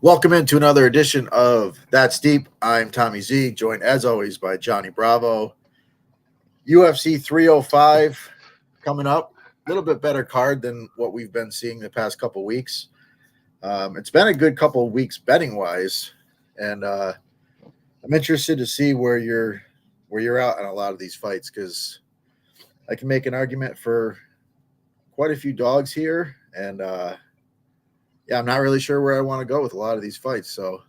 Welcome into another edition of That's Deep. I'm Tommy Z, joined as always by Johnny Bravo. UFC 305 coming up. A little bit better card than what we've been seeing the past couple weeks. It's been a good couple of weeks betting wise, and I'm interested to see where you're out on a lot of these fights because I can make an argument for quite a few dogs here, and I'm not really sure where I want to go with a lot of these fights. So,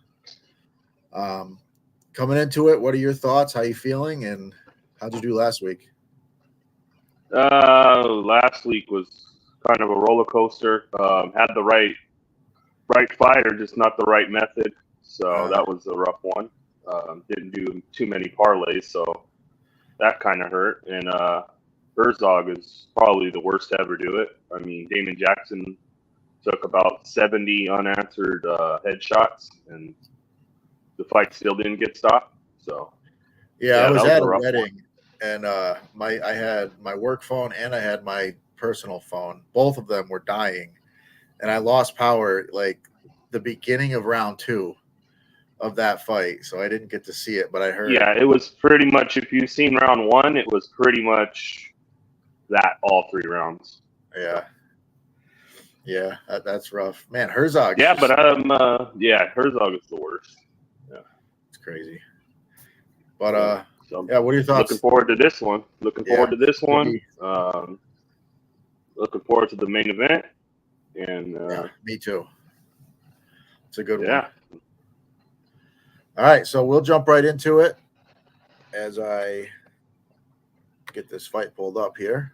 coming into it, what are your thoughts? How you feeling? And how'd you do last week? Last week was kind of a roller coaster. Had the right fighter, just not the right method. So that was a rough one. Didn't do too many parlays, so that kind of hurt. And Herzog is probably the worst to ever do it. I mean, Damon Jackson took about 70 unanswered headshots, and the fight still didn't get stopped. So I was at a wedding, and I had my work phone and I had my personal phone. Both of them were dying, and I lost power like the beginning of round 2 of that fight, so I didn't get to see it, but I heard. Yeah, it was pretty much, if you've seen round 1, it was pretty much that all 3 rounds. Yeah, that's rough, man. Herzog. Yeah, but Herzog is the worst. Yeah, it's crazy. But what are your thoughts? Looking forward to this one. Looking forward to the main event. And me too. It's a good one. Yeah. All right, so we'll jump right into it as I get this fight pulled up here.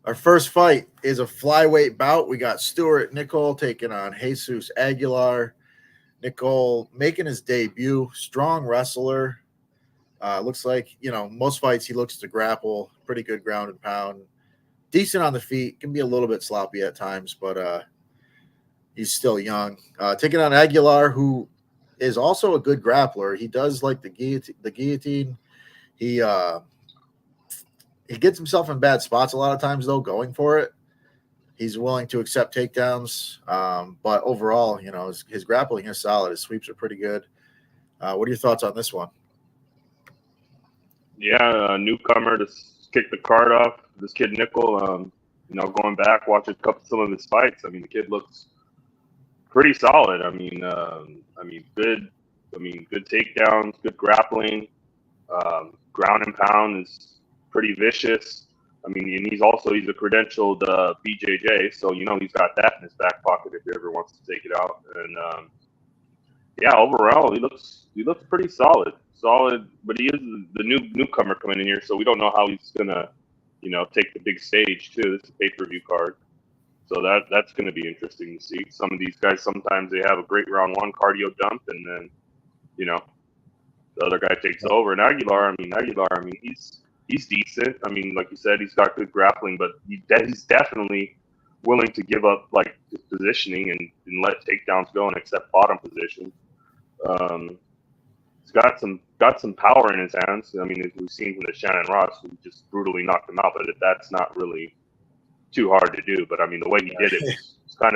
Our first fight is a flyweight bout. We got Stuart Nicole taking on Jesus Aguilar. Nicole making his debut, strong wrestler. Looks like, most fights he looks to grapple, pretty good ground and pound. Decent on the feet, can be a little bit sloppy at times, but he's still young. Taking on Aguilar, who is also a good grappler. He does like the guillotine. He gets himself in bad spots a lot of times, though, going for it. He's willing to accept takedowns, but overall, his grappling is solid. His sweeps are pretty good. What are your thoughts on this one? Yeah, newcomer to kick the card off. This kid Nicole, going back, watching some of his fights. I mean, the kid looks pretty solid. I mean, good. Good takedowns, good grappling. Ground and pound is pretty vicious. I mean, and he's a credentialed BJJ, so he's got that in his back pocket if he ever wants to take it out. And overall he looks pretty solid. But he is the newcomer coming in here, so we don't know how he's gonna take the big stage too. This is a pay-per-view card, so that's gonna be interesting to see. Some of these guys, sometimes they have a great round 1 cardio dump, and then the other guy takes over. And Aguilar, he's decent. I mean, like you said, he's got good grappling, but he's definitely willing to give up like his positioning and let takedowns go and accept bottom position. He's got some power in his hands. I mean, as we've seen from the Shannon Ross, who just brutally knocked him out, but that's not really too hard to do. But I mean, the way he did it was kind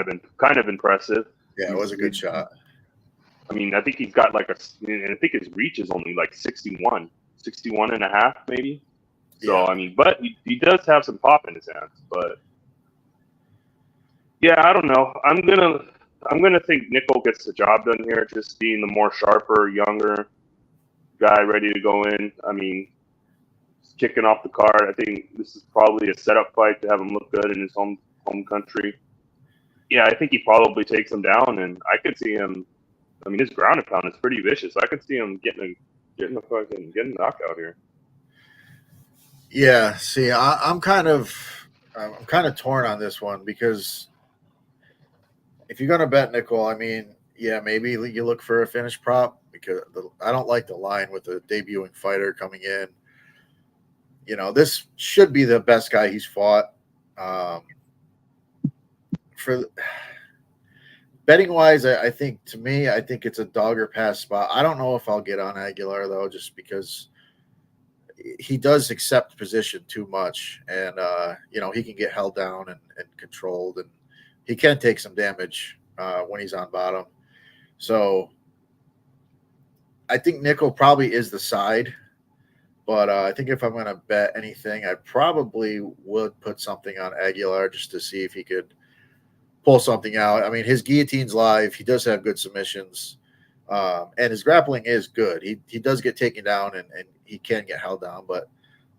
of impressive. Yeah, it was a good shot. I mean, I think he's got I think his reach is only like 61 and a half maybe. So, yeah. I mean, but he does have some pop in his hands. But yeah, I don't know. I'm gonna think Nicole gets the job done here, just being the more sharper, younger guy ready to go in. I mean, kicking off the card. I think this is probably a setup fight to have him look good in his home country. Yeah, I think he probably takes him down, and I could see him. I mean, his ground and pound is pretty vicious. I could see him getting a knockout here. Yeah, see, I'm kind of torn on this one because if you're gonna bet Nicole, I mean, yeah, maybe you look for a finish prop because I don't like the line with the debuting fighter coming in. This should be the best guy he's fought. For betting wise, I think it's a dog or pass spot. I don't know if I'll get on Aguilar though, just because he does accept position too much, and he can get held down and controlled, and he can take some damage when he's on bottom. So I think Nicole probably is the side. But I think if I'm going to bet anything, I probably would put something on Aguilar just to see if he could pull something out. I mean, his guillotine's live. He does have good submissions. And his grappling is good. He does get taken down and he can get held down. But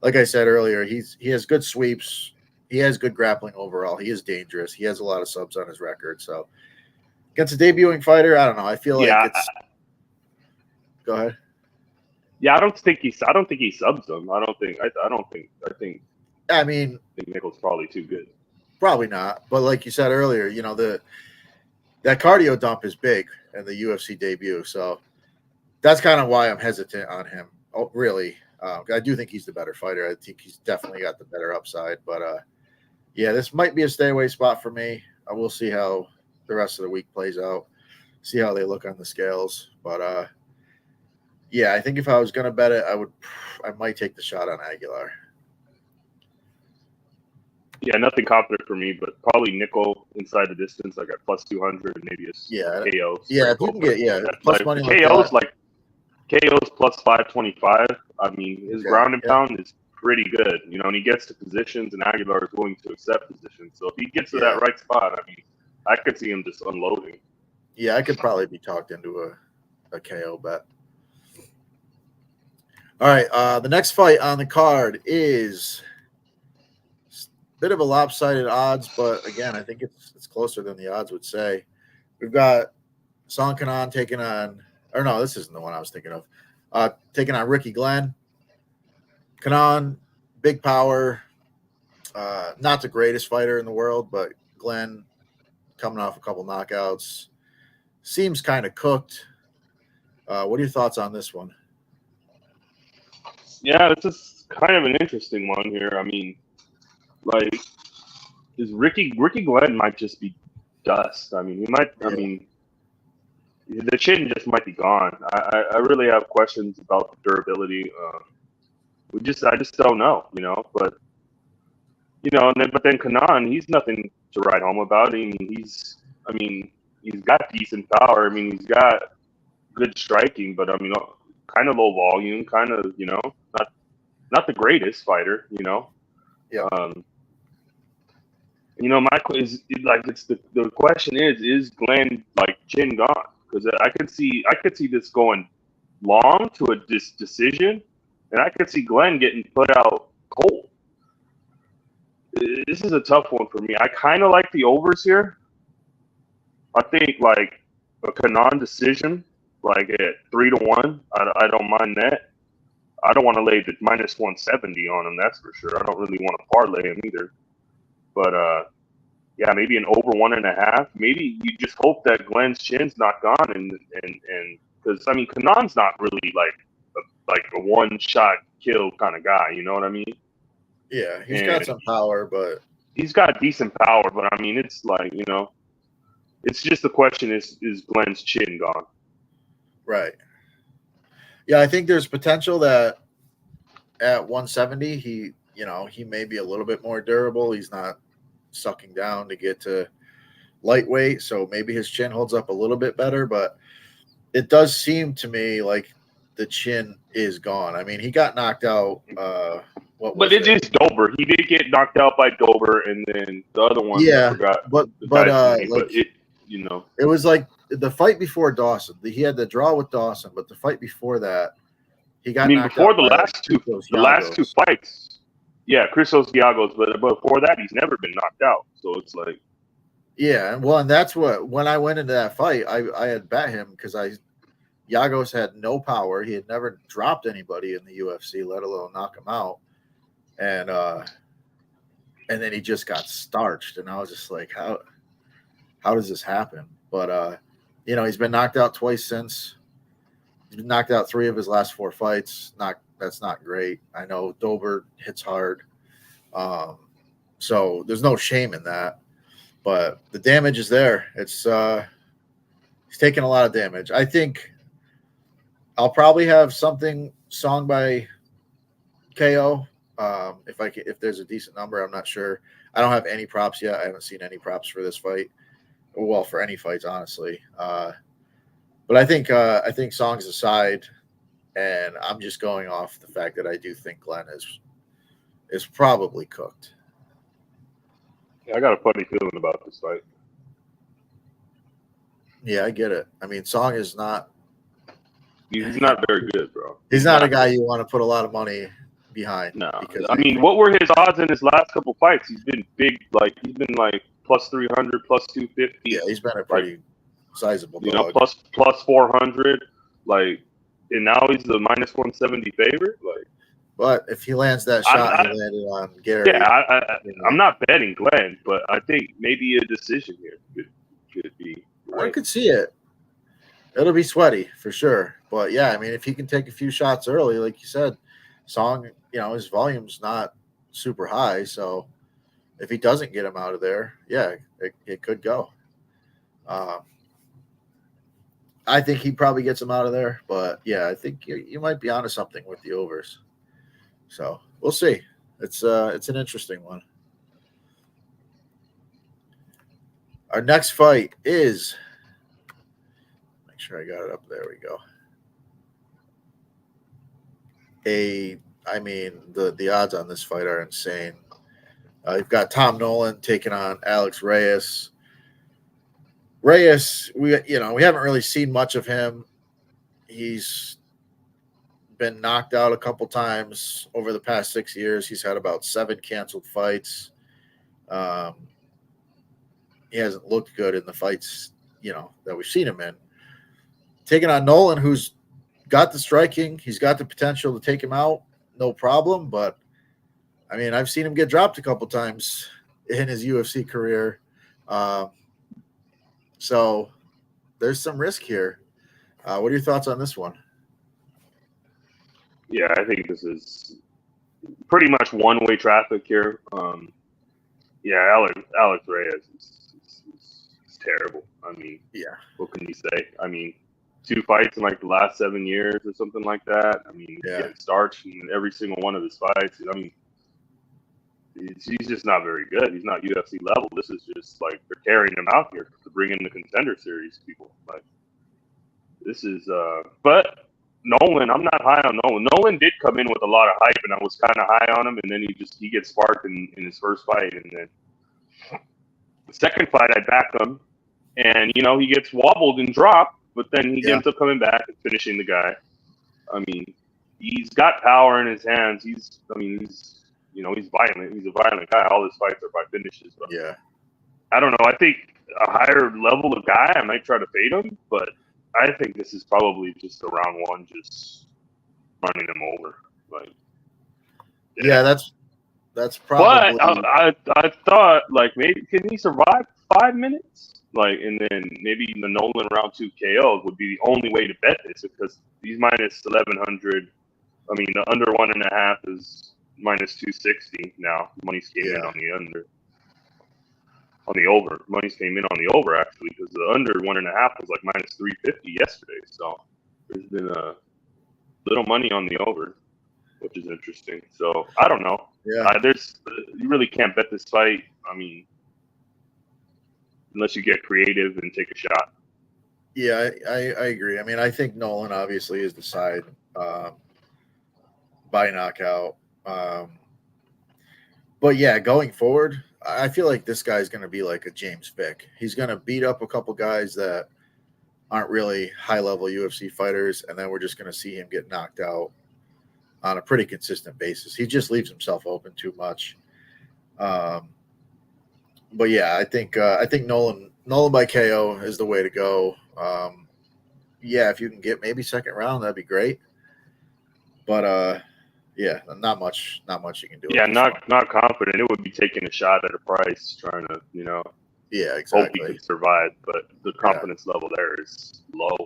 like I said earlier, he has good sweeps. He has good grappling overall. He is dangerous. He has a lot of subs on his record. So against a debuting fighter, I don't know. I feel like it's – go ahead. Yeah, I don't think he subs them. I think Nicole's probably too good. Probably not. But like you said earlier, you know, that cardio dump is big in the UFC debut. So that's kind of why I'm hesitant on him. Oh, really. I do think he's the better fighter. I think he's definitely got the better upside. But yeah, this might be a stay away spot for me. I will see how the rest of the week plays out. See how they look on the scales. But yeah, I think if I was going to bet it, I might take the shot on Aguilar. Yeah, nothing confident for me, but probably Nicole inside the distance, like at plus 200, maybe a KO. Yeah, if you can get plus money like KO's that. KO's plus 525. I mean, his ground and pound is pretty good, you know, and he gets to positions, and Aguilar is willing to accept positions. So if he gets to that right spot, I mean, I could see him just unloading. Yeah, I could probably be talked into a KO bet. All right, the next fight on the card is a bit of a lopsided odds, but again, I think it's closer than the odds would say. We've got Canan taking on, or no, this isn't the one I was thinking of. Taking on Ricky Glenn. Canan, big power, not the greatest fighter in the world, but Glenn coming off a couple knockouts, seems kind of cooked. What are your thoughts on this one? Yeah, this is kind of an interesting one here. I mean, like, is Ricky Glenn might just be dust. I mean, he might. Yeah. I mean, the chin just might be gone. I really have questions about the durability. I just don't know, you know. But you know, but then Canan, he's nothing to write home about. I mean, he's got decent power. I mean, he's got good striking, but I mean, kind of low volume, kind of, you know, not the greatest fighter, you know. Yeah. You know, the question is Glenn like chin gone? Because I could see this going long to a decision, and I could see Glenn getting put out cold. This is a tough one for me. I kind of like the overs here. I think like a Canan decision, like at 3-1. I don't mind that. I don't want to lay the minus 170 on him. That's for sure. I don't really want to parlay him either. But yeah, maybe an over 1.5. Maybe you just hope that Glenn's chin's not gone, and because I mean, Canan's not really like a one-shot kill kind of guy. You know what I mean? Yeah, he's got some power, but he's got decent power. But I mean, it's like, you know, it's just the question is Glenn's chin gone? Right. Yeah, I think there's potential that at 170, he may be a little bit more durable. He's not sucking down to get to lightweight, so maybe his chin holds up a little bit better. But it does seem to me like the chin is gone. I mean, he got knocked out. But it is Dober. He did get knocked out by Dober, and then the other one. Yeah, I forgot but it, you know, it was like the fight before Dawson. He had the draw with Dawson, but the fight before that, he got. I mean, before the last two fights, yeah, Christos Giagos, but before that, he's never been knocked out. So it's like, yeah, well, and that's what when I went into that fight, I had bet him because Giagos had no power. He had never dropped anybody in the UFC, let alone knock him out, and then he just got starched, and I was just like, how does this happen? But you know, he's been knocked out twice since. He's been knocked out 3 of his last 4 fights. That's not great. I know Dober hits hard, so there's no shame in that. But the damage is there. It's he's taking a lot of damage. I think I'll probably have something song by KO if there's a decent number. I'm not sure. I don't have any props yet. I haven't seen any props for this fight. Well, for any fights, honestly. But I think songs aside, and I'm just going off the fact that I do think Glenn is probably cooked. Yeah, I got a funny feeling about this fight. Yeah, I get it. I mean, Song is not. He's not very good, bro. He's not a guy you want to put a lot of money behind. No, because I mean, what were his odds in his last couple fights? He's been big, like he's been like plus 300, plus 250. Yeah, he's been a pretty sizable dog. You know, plus 400, like, and now he's the minus 170 favorite. Like, but if he lands that shot, he landed on Gary. Yeah, I'm not betting Glenn, but I think maybe a decision here could be. Right. I could see it. It'll be sweaty for sure. But yeah, I mean, if he can take a few shots early, like you said, Song, you know, his volume's not super high. So if he doesn't get him out of there, yeah, it could go. I think he probably gets him out of there. But yeah, I think you might be onto something with the overs. So we'll see. It's an interesting one. Our next fight is, make sure I got it up. There we go. I mean, the odds on this fight are insane. You've got Tom Nolan taking on Alex Reyes. Reyes, we haven't really seen much of him. He's been knocked out a couple times over the past 6 years. He's had about 7 canceled fights. He hasn't looked good in the fights, that we've seen him in. Taking on Nolan, who's got the striking. He's got the potential to take him out, no problem. But, I mean, I've seen him get dropped a couple times in his UFC career. So there's some risk here. What are your thoughts on this one? Yeah, I think this is pretty much one-way traffic here. Alex Reyes is terrible. I mean, yeah, what can you say? I mean, 2 fights in like the last 7 years or something like that. I mean, getting starched in every single one of his fights. I mean, he's just not very good. He's not UFC level. This is just like they're carrying him out here to bring in the Contender Series people. Like, this is, but Nolan, I'm not high on Nolan. Nolan did come in with a lot of hype, and I was kind of high on him, and then he gets sparked in his first fight, and then the second fight I backed him, and he gets wobbled and dropped, but then he ends up coming back and finishing the guy. I mean, he's got power in his hands. He's violent. He's a violent guy. All his fights are by finishes. But I don't know. I think a higher level of guy, I might try to fade him, but I think this is probably just a round one, just running him over. Like, that's probably. But I thought, like, maybe can he survive 5 minutes? Like, and then maybe the Nolan round 2 KO would be the only way to bet this, because he's minus 1100. I mean, the under 1.5 is minus 260 now. Money's came in on the under. On the over. Money's came in on the over, actually, because the under 1.5 was like minus 350 yesterday. So there's been a little money on the over, which is interesting. So I don't know. Yeah. You really can't bet this fight. I mean, unless you get creative and take a shot. Yeah, I agree. I mean, I think Nolan obviously is the side by knockout. But yeah, going forward, I feel like this guy's going to be like a James Vick. He's going to beat up a couple guys that aren't really high-level UFC fighters, and then we're just going to see him get knocked out on a pretty consistent basis. He just leaves himself open too much. But yeah, I think Nolan by KO is the way to go. Yeah, if you can get maybe second round, that'd be great. But yeah, not much you can do. Yeah, not confident. It would be taking a shot at a price, trying to, yeah, exactly. Hope he can survive, but the confidence level there is low.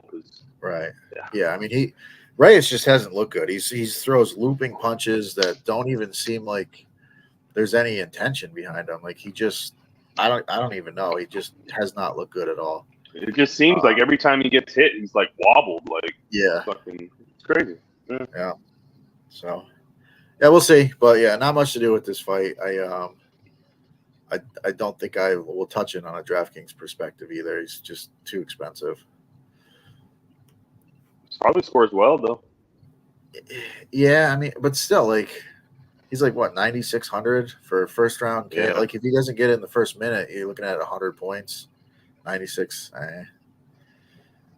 Right. Yeah. I mean, Reyes just hasn't looked good. He throws looping punches that don't even seem like there's any intention behind them. Like I don't even know. He just has not looked good at all. It just seems like every time he gets hit, he's like wobbled. Like, it's crazy. Yeah. So, yeah, we'll see. But yeah, not much to do with this fight. I don't think I will touch it on a DraftKings perspective either. He's just too expensive. Probably scores well though. Yeah, I mean, but still, like, he's like what 9,600 for a first round. Yeah. Like, if he doesn't get it in the first minute, you're looking at 100 points. 96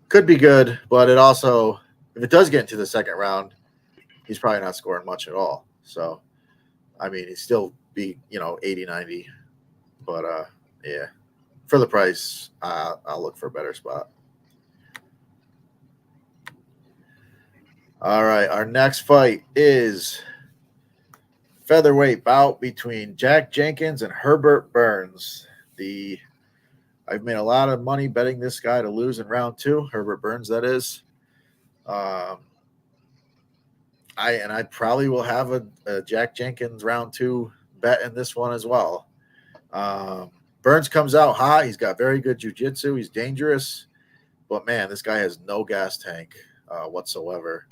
could be good, but it also, if it does get into the second round, he's probably not scoring much at all. So, I mean, he'd still be 80, 90. But yeah, for the price, I'll look for a better spot. All right, our next fight is featherweight bout between Jack Jenkins and Herbert Burns. I've made a lot of money betting this guy to lose in round 2, Herbert Burns, that is. I probably will have a Jack Jenkins round 2 bet in this one as well. Burns comes out hot. He's got very good jiu-jitsu. He's dangerous. But, man, this guy has no gas tank whatsoever.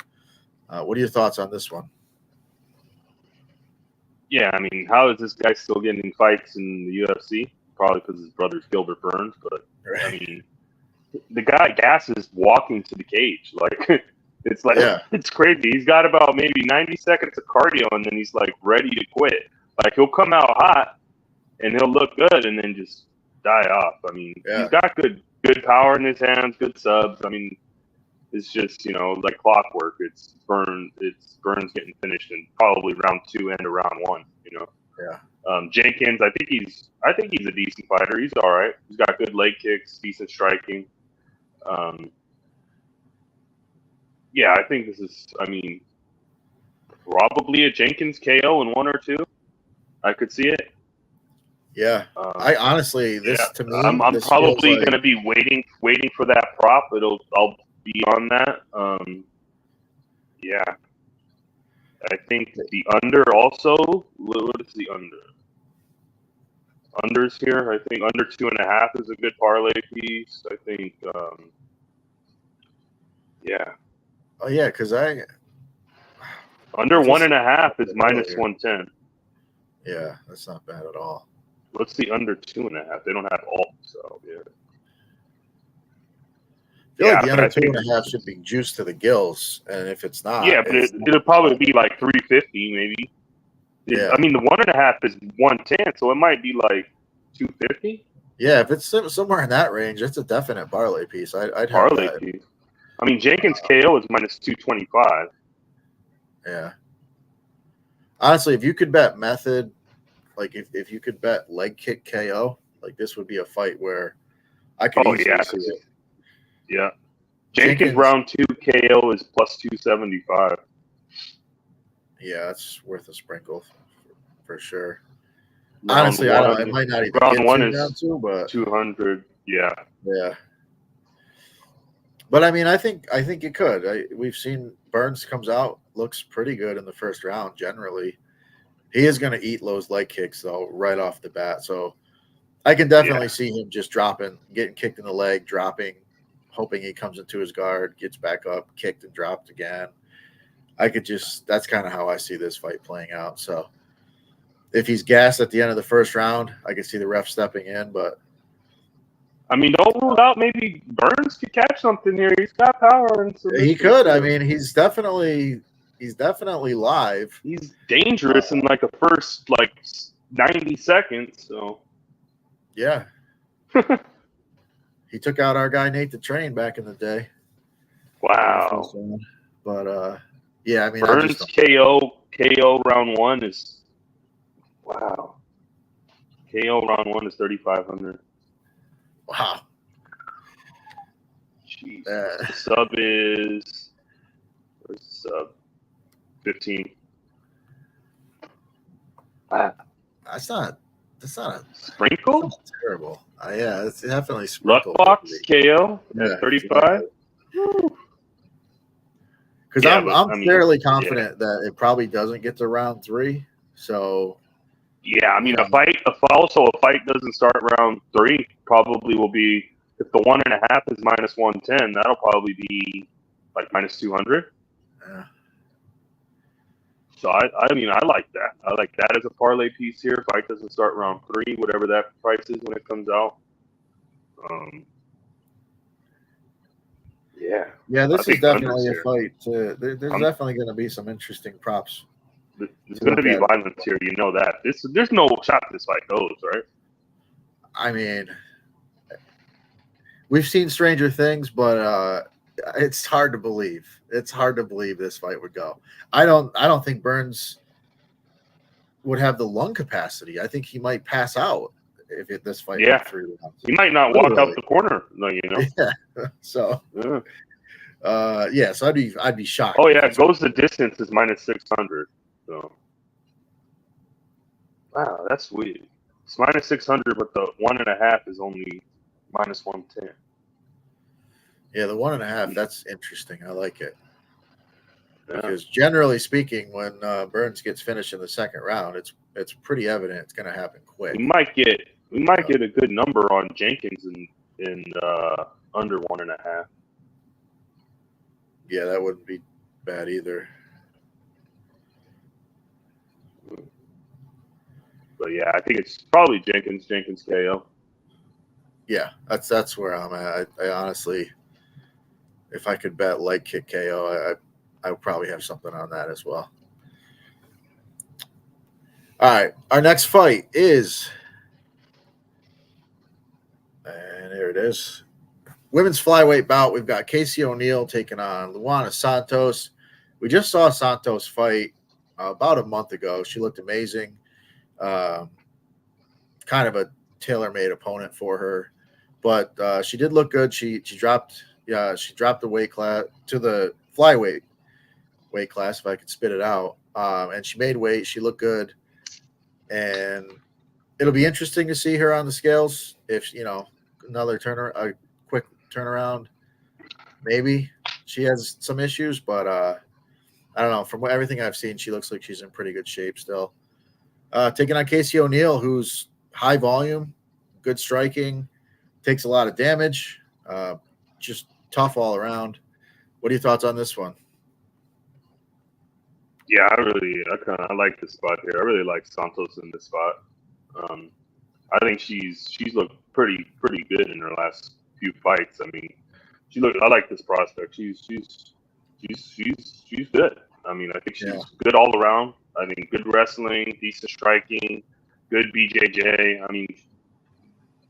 What are your thoughts on this one? Yeah, I mean, how is this guy still getting fights in the UFC? Probably because his brother's Gilbert Burns. But, right. I mean, the guy gasses walking to the cage. Like, it's like, It's crazy. He's got about maybe 90 seconds of cardio, and then he's, like, ready to quit. Like, he'll come out hot, and he'll look good, and then just die off. I mean, he's got good power in his hands, good subs. I mean, it's just, like clockwork. It's Burns getting finished in probably round 2 and round 1. Yeah. Jenkins, I think he's a decent fighter. He's all right. He's got good leg kicks, decent striking. Yeah, I think this is, probably a Jenkins KO in 1 or 2. I could see it. Yeah, I honestly, to me, I'm probably going to be waiting for that prop. I'll be on that. Yeah, I think the under also. What is the under? Unders here. I think under 2.5 is a good parlay piece. I think. Yeah. Oh yeah, because under 1.5 is minus 110. Yeah, that's not bad at all. What's the under 2.5? They don't have all, so yeah. I feel like the under 2.5 should be juiced to the gills, and if it's not, but it'll probably be like 350 maybe. Yeah. I mean, the 1.5 is 110, so it might be like 250. Yeah, if it's somewhere in that range, it's a definite parlay piece. I'd have parlay that. Piece. I mean, Jenkins KO is minus 225. Yeah. Honestly, if you could bet method, like if you could bet leg kick KO, like this would be a fight where I could easily see it. Yeah. Jenkins round 2 KO is plus 275. Yeah, that's worth a sprinkle for sure. Round honestly, one, I don't know. It might not even round get 1 to is round 2, but 200. Yeah. Yeah. But I mean, I think it could. We've seen Burns comes out, looks pretty good in the first round generally. He is going to eat those leg kicks though right off the bat. So I can definitely see him just dropping, getting kicked in the leg, dropping, hoping he comes into his guard, gets back up, kicked and dropped again. That's kind of how I see this fight playing out. So if he's gassed at the end of the first round, I can see the ref stepping in, but I mean, don't rule out maybe Burns could catch something here. He's got power and he could. I mean, he's definitely live. He's dangerous in like the first 90 seconds. So yeah, he took out our guy Nate the Train back in the day. Wow. But yeah, I mean, Burns KO round 1 is wow. KO round 1 is 3,500. Wow. Jeez. The sub is where's the sub? 15. Wow. That's not a sprinkle. That's terrible. Yeah, it's definitely sprinkle. Luckbox KO at 35. Because I'm fairly confident that it probably doesn't get to round 3. So yeah, I mean, a fight doesn't start round 3. Probably will be if the 1.5 is minus 110. That'll probably be like minus 200. Yeah. So I mean, I like that. I like that as a parlay piece here. Fight doesn't start round 3, whatever that price is when it comes out. Yeah, this is definitely a here. fight. There's definitely going to be some interesting props. There's going to be violence here. You know that. There's no shot this fight goes, right? I mean, we've seen stranger things, but it's hard to believe. It's hard to believe this fight would go. I don't think Burns would have the lung capacity. I think he might pass out if this fight went 3 rounds. He might not walk out the corner, you know. Yeah. So so I'd be shocked. Oh yeah, it goes the distance is -600. So wow, that's weird. It's -600, but the 1.5 is only -110. Yeah, the 1.5. That's interesting. I like it. Because generally speaking, when Burns gets finished in the second round, it's pretty evident it's going to happen quick. We might get a good number on Jenkins in under 1.5. Yeah, that wouldn't be bad either. But yeah, I think it's probably Jenkins KO. Yeah, that's where I'm at. I honestly, if I could bet leg kick KO, I would probably have something on that as well. All right, our next fight is, and there it is, women's flyweight bout. We've got Casey ONeal taking on Luana Santos. We just saw Santos fight about a month ago. She looked amazing. Kind of a tailor-made opponent for her, but she did look good. She dropped the weight class to the flyweight weight class, if I could spit it out, and she made weight. She looked good, and it'll be interesting to see her on the scales. If another a quick turnaround, maybe she has some issues, but I don't know. From everything I've seen, she looks like she's in pretty good shape still. Taking on Casey ONeal, who's high volume, good striking, takes a lot of damage, just tough all around. What are your thoughts on this one? Yeah, I like this spot here. I really like Santos in this spot. I think she's looked pretty good in her last few fights. I mean, I like this prospect. She's good. I mean, I think she's good all around. I mean, good wrestling, decent striking, good BJJ. I mean,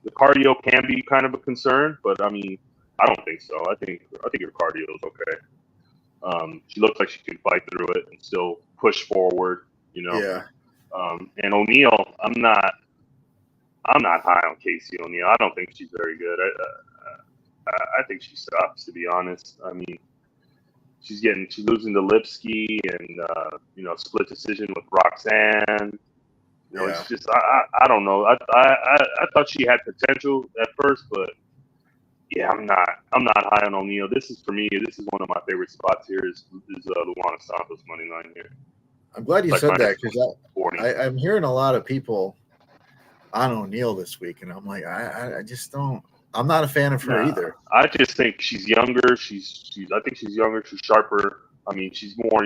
the cardio can be kind of a concern, but I mean, I don't think so. I think her cardio is okay. She looks like she can fight through it and still push forward, Yeah. And ONeal, I'm not high on Casey ONeal. I don't think she's very good. I think she sucks, to be honest. I mean, she's losing to Lipsky and split decision with Roxanne. It's just I don't know. I thought she had potential at first, but yeah, I'm not high on ONeal. This is one of my favorite spots here is Luana Santos money line here. I'm glad you said that, because I'm hearing a lot of people on ONeal this week, and I'm like, I just don't. I'm not a fan of her either. I just think she's younger. I think she's younger. She's sharper. I mean, she's more,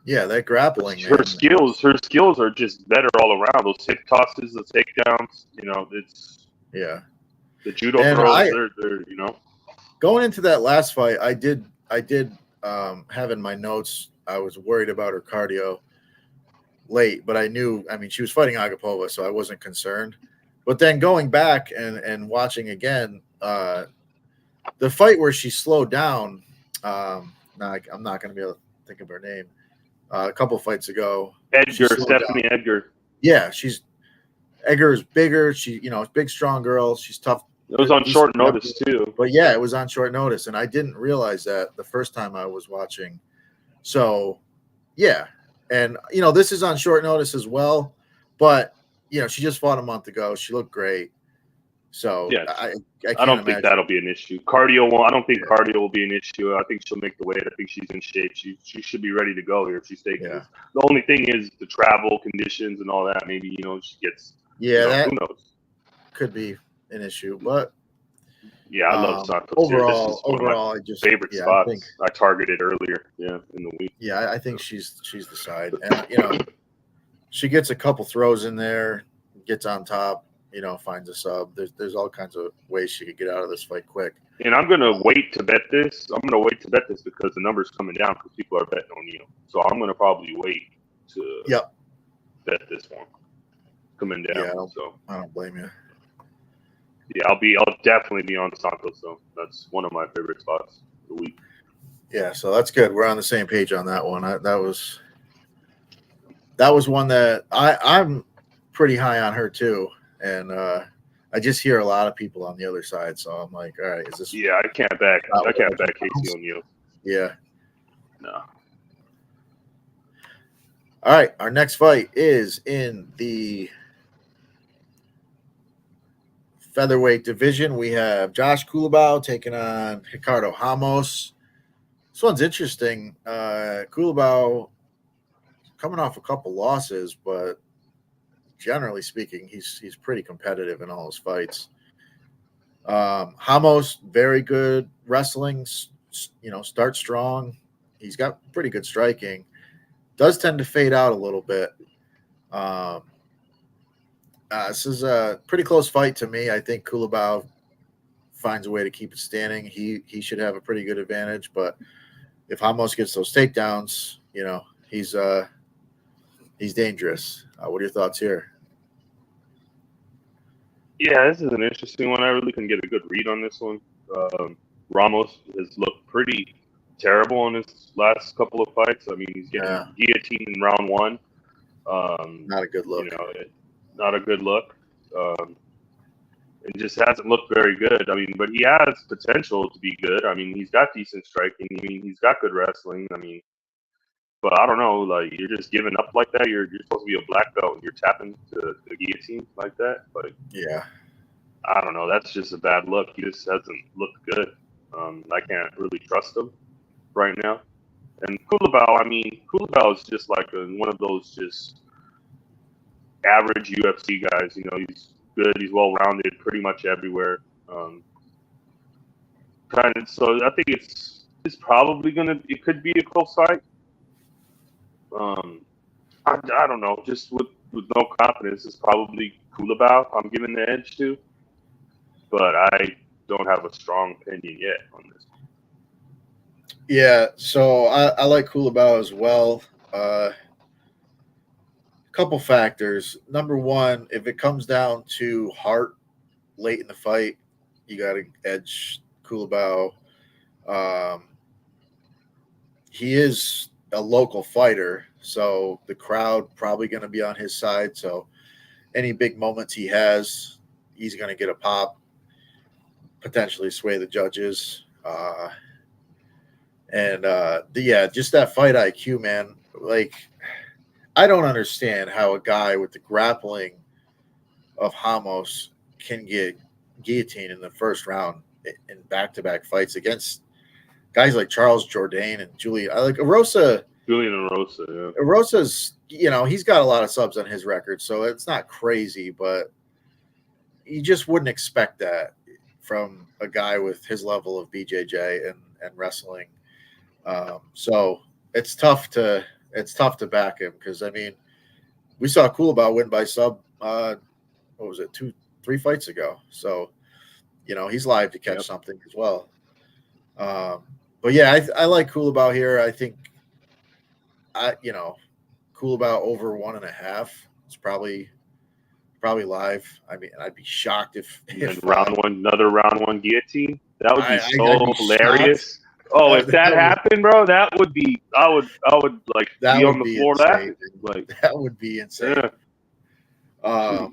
Yeah, that grappling. Her skills are just better all around. Those hip tosses, those takedowns. It's the judo throws. They're Going into that last fight, I did have in my notes. I was worried about her cardio late, but I knew. I mean, she was fighting Agapova, so I wasn't concerned. But then going back and watching again, the fight where she slowed down. I'm not going to be able to think of her name. A couple fights ago, Stephanie Edgar. Yeah, Edgar is bigger. She, big, strong girl. She's tough. It was on short notice too. But yeah, it was on short notice, and I didn't realize that the first time I was watching. So, yeah, and this is on short notice as well. But she just fought a month ago. She looked great. So yeah, I don't think that'll be an issue. I don't think cardio will be an issue. I think she'll make the weight. I think she's in shape. She should be ready to go here if she's taking this. The only thing is the travel conditions and all that. Maybe she gets. Yeah, who knows? Could be an issue, but Yeah, I love Santos. Overall, This is one of my I just favorite spots. I targeted earlier, in the week. Yeah, I think she's the side, and she gets a couple throws in there, gets on top, finds a sub. There's all kinds of ways she could get out of this fight quick. And I'm gonna wait to bet this. I'm gonna wait to bet this because the number's coming down because people are betting ONeal. So I'm gonna probably wait to bet this one coming down. Yeah, I don't blame you. Yeah, I'll definitely be on Santos though. That's one of my favorite spots of the week. Yeah, so that's good. We're on the same page on that one. That was one that I'm pretty high on her too, and I just hear a lot of people on the other side. So I'm like, all right, is this? Yeah, I can't back Casey ONeal. Yeah. No. All right, our next fight is in the featherweight division. We have Josh Culibao taking on Ricardo Ramos. This one's interesting. Culibao coming off a couple losses, but generally speaking, he's pretty competitive in all his fights. Ramos, very good wrestling. Starts strong. He's got pretty good striking. Does tend to fade out a little bit. This is a pretty close fight to me. I think Culibao finds a way to keep it standing. He should have a pretty good advantage, but if Ramos gets those takedowns, he's dangerous. What are your thoughts here? Yeah, this is an interesting one. I really couldn't get a good read on this one. Ramos has looked pretty terrible in his last couple of fights. I mean, he's getting guillotined in round one. Not a good look. Not a good look. It just hasn't looked very good. I mean, but he has potential to be good. I mean, he's got decent striking. I mean, he's got good wrestling. I mean, but I don't know. Like, you're just giving up like that. You're supposed to be a black belt and you're tapping to the guillotine like that. Like, yeah, I don't know. That's just a bad look. He just hasn't looked good. I can't really trust him right now. And Culibao is just like one of those just average UFC guys. He's good. He's well-rounded pretty much everywhere. So I think it's probably it could be a close fight. I don't know. Just with no confidence, it's probably Culibao I'm giving the edge to. But I don't have a strong opinion yet on this. Yeah, so I like Culibao as well. Couple factors. Number one, if it comes down to heart late in the fight, you got to edge Culibao. He is a local fighter, so the crowd probably going to be on his side. So any big moments he has, he's going to get a pop, potentially sway the judges. Just that fight IQ, man. Like, I don't understand how a guy with the grappling of Ramos can get guillotined in the first round in back-to-back fights against guys like Charles Jourdain and Julian. I like Arosa. Julian Arosa, yeah. Arosa's, he's got a lot of subs on his record, so it's not crazy, but you just wouldn't expect that from a guy with his level of BJJ and wrestling. So it's tough to back him because, I mean, we saw Culibao win by sub, what was it, 2-3 fights ago. So, he's live to catch something as well. But yeah, I like Culibao here. I think, Culibao over 1.5. It's probably live. I mean, I'd be shocked if another round one guillotine. That would be I'd be hilarious. Shocked. Oh, if that happened, bro, that would be. I would like that be would on the be floor insane. Like that would be insane. Yeah.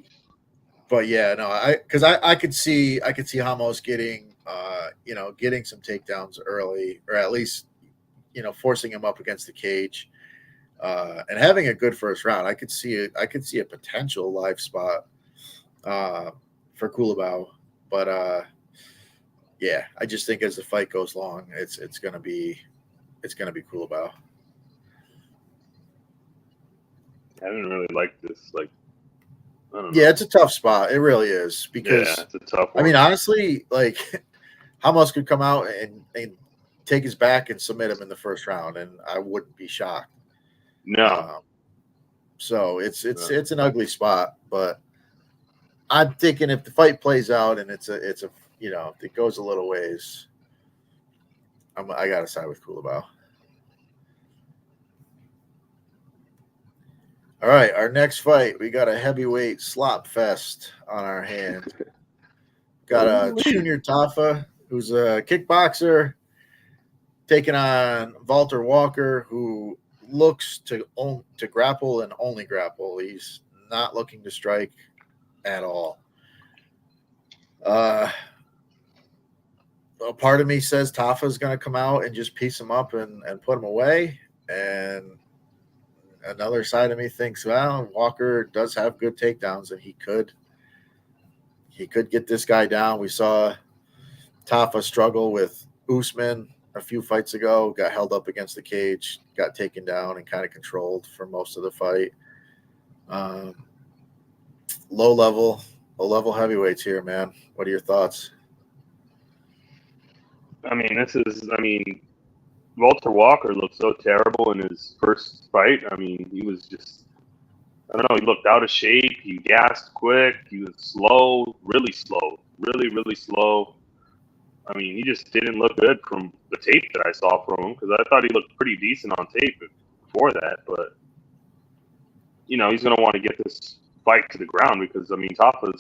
But yeah, no, because I could see Ramos getting getting some takedowns early, or at least forcing him up against the cage, and having a good first round. I could see a potential live spot for Culibao, but yeah, I just think as the fight goes long, it's gonna be Culibao. I didn't really like this. Like, I don't know. Yeah, it's a tough spot. It really is because it's a tough one. I mean, honestly, like Hamas could come out and take his back and submit him in the first round, and I wouldn't be shocked. No. So it's an ugly spot, but I'm thinking if the fight plays out and it's a if it goes a little ways, I gotta side with Kulabau. All right, our next fight, we got a heavyweight slop fest on our hand. Got a Junior Tafa, who's a kickboxer, taking on Walter Walker, who looks to grapple and only grapple. He's not looking to strike at all. A part of me says Tafa's going to come out and just piece him up and put him away. And another side of me thinks, well, Walker does have good takedowns, and he could get this guy down. We saw Tafa struggle with Usman a few fights ago, got held up against the cage, got taken down and kind of controlled for most of the fight. Low level heavyweights here, man. What are your thoughts? I mean, Walter Walker looked so terrible in his first fight. I mean, he was just, I don't know, he looked out of shape. He gassed quick. He was slow, really slow. I mean, he just didn't look good from the tape that I saw from him, because I thought he looked pretty decent on tape before that. But, he's going to want to get this fight to the ground, because, I mean, Tafa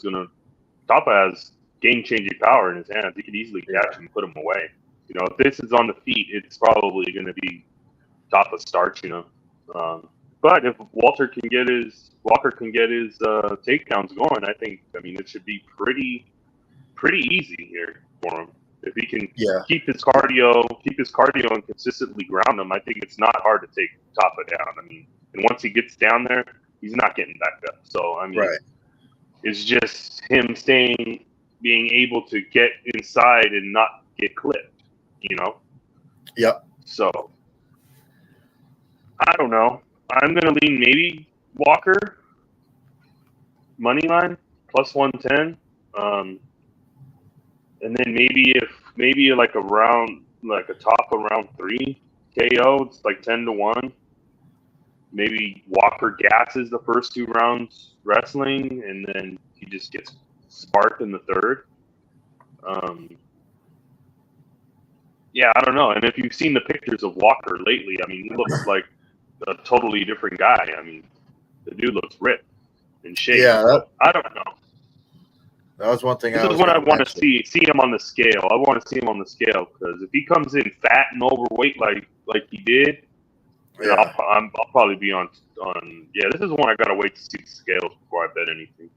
has game-changing power in his hands. He could easily catch him and put him away. If this is on the feet, it's probably going to be Tafa's starch, But if Walker can get his takedowns going, it should be pretty easy here for him. If he can keep his cardio and consistently ground him, I think it's not hard to take Tafa down. I mean, and once he gets down there, he's not getting back up. So, I mean, it's just him being able to get inside and not get clipped, Yep. So, I don't know. I'm going to lean maybe Walker, money line, plus 110. And then maybe like a top of round 3 KO, it's like 10-1. Maybe Walker gasses the first 2 rounds wrestling, and then he just gets sparked in the third. Yeah, I don't know. And if you've seen the pictures of Walker lately, I mean, he looks like a totally different guy. I mean, the dude looks ripped and shape. Yeah, I don't know. That was one thing. This is what I want to see him on the scale. I want to see him on the scale, because if he comes in fat and overweight like he did, I'll probably be on. Yeah, this is one I gotta wait to see the scales before I bet anything.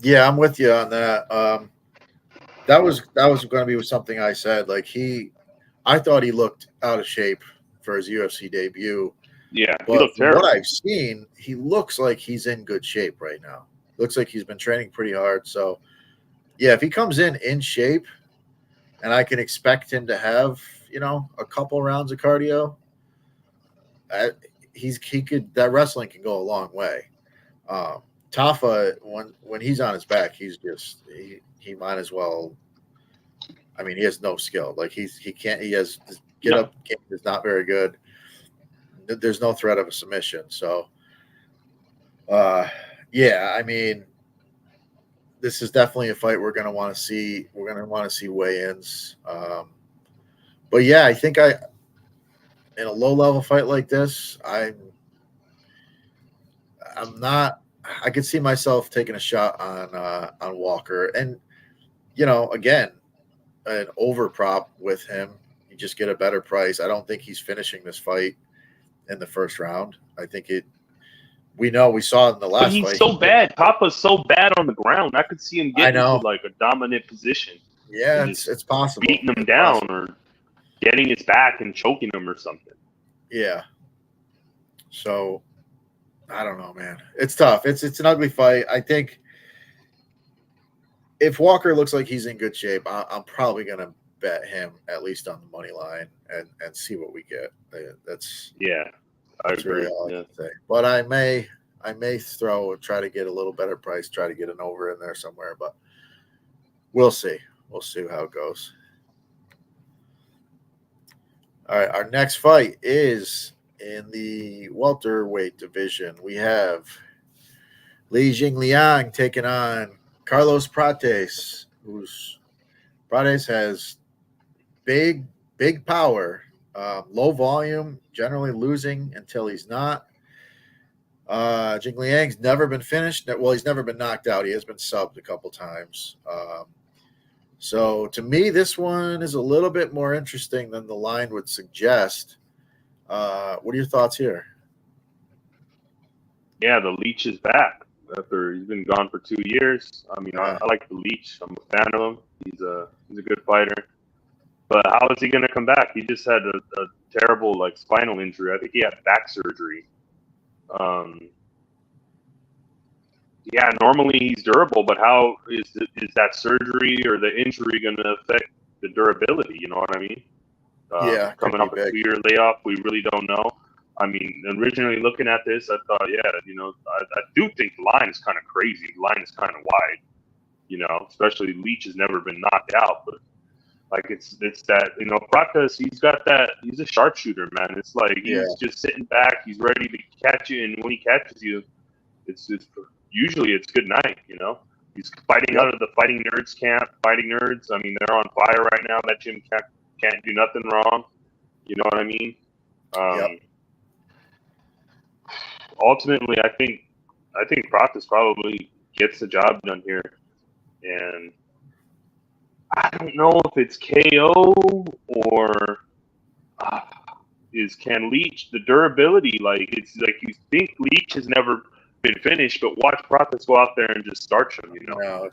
Yeah, I'm with you on that. That was going to be something I said. Like I thought he looked out of shape for his UFC debut. Yeah, but he looked terrible. What I've seen, he looks like he's in good shape right now. Looks like he's been training pretty hard. So, yeah, if he comes in shape, and I can expect him to have, a couple rounds of cardio, that wrestling can go a long way. Tafa, when he's on his back, he's just he might as well. I mean, he has no skill. Like he can't. He has his up game is not very good. There's no threat of a submission. So, I mean, this is definitely a fight we're going to want to see. We're going to want to see weigh-ins. But yeah, I think in a low-level fight like this, I'm not. I could see myself taking a shot on Walker, and again, an over prop with him. You just get a better price. I don't think he's finishing this fight in the first round. I think it. We saw in the last fight. But he's so bad. Tafa's so bad on the ground. I could see him getting into like a dominant position. Yeah, it's possible. Beating him down or getting his back and choking him or something. Yeah. So, I don't know, man. It's tough. It's an ugly fight. I think if Walker looks like he's in good shape, I'm probably going to bet him at least on the money line and see what we get. That's I agree. Really all I can say. But I may try to get a little better price, try to get an over in there somewhere, but we'll see. We'll see how it goes. All right, our next fight is in the welterweight division. We have Jingliang taking on Carlos Prates, who's Prates has big power, low volume, generally losing until he's not. Jingliang's never been finished. Well, he's never been knocked out. He has been subbed a couple times. So to me, this one is a little bit more interesting than the line would suggest. What are your thoughts here? Yeah, the Leech is back after he's been gone for 2 years. I mean, I like the Leech. I'm a fan of him. He's a good fighter. But how is he going to come back? He just had a terrible spinal injury. I think he had back surgery. Yeah, normally he's durable, but how is that surgery or the injury going to affect the durability? You know what I mean? Coming off a 2-year layoff, we really don't know. I mean, originally looking at this, I thought, I do think the line is kind of crazy. The line is kind of wide, especially Leech has never been knocked out, but it's that, Prates, he's a sharpshooter, man. It's like he's just sitting back, he's ready to catch you, and when he catches you, it's usually it's good night, He's fighting out of the Fighting Nerds camp. Fighting Nerds, I mean, they're on fire right now. That gym can't do nothing wrong. You know what I mean? Ultimately, I think Prates probably gets the job done here, and I don't know if it's KO or can Leech, the durability, it's like you think Leech has never been finished, but watch Prates go out there and just starch him, No,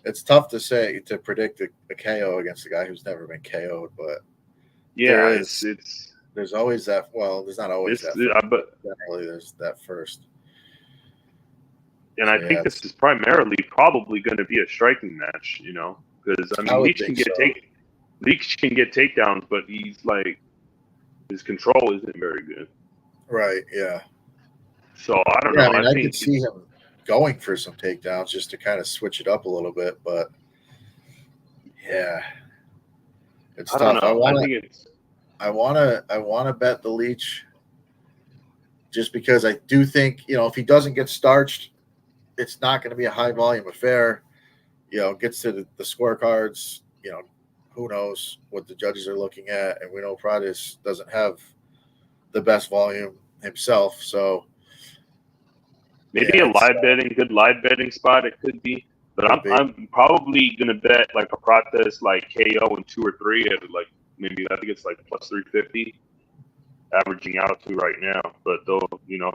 it's tough to predict a KO against a guy who's never been KO'd, but there's always that. Well, there's not always that, but generally there's that first. And I think this is probably going to be a striking match, because I mean Leech can get takedowns, but he's his control isn't very good. Right. Yeah. So I don't know. I mean, I could see him going for some takedowns just to kind of switch it up a little bit, but yeah, it's tough. Don't know. I want to bet the Leech just because I do think, if he doesn't get starched, it's not going to be a high volume affair. Gets to the scorecards, who knows what the judges are looking at, and we know Prates doesn't have the best volume himself, so maybe a good live betting spot it could be. But I'm probably gonna bet a Prates KO in 2 or 3 at maybe I think it's plus 350, averaging out to right now. But they'll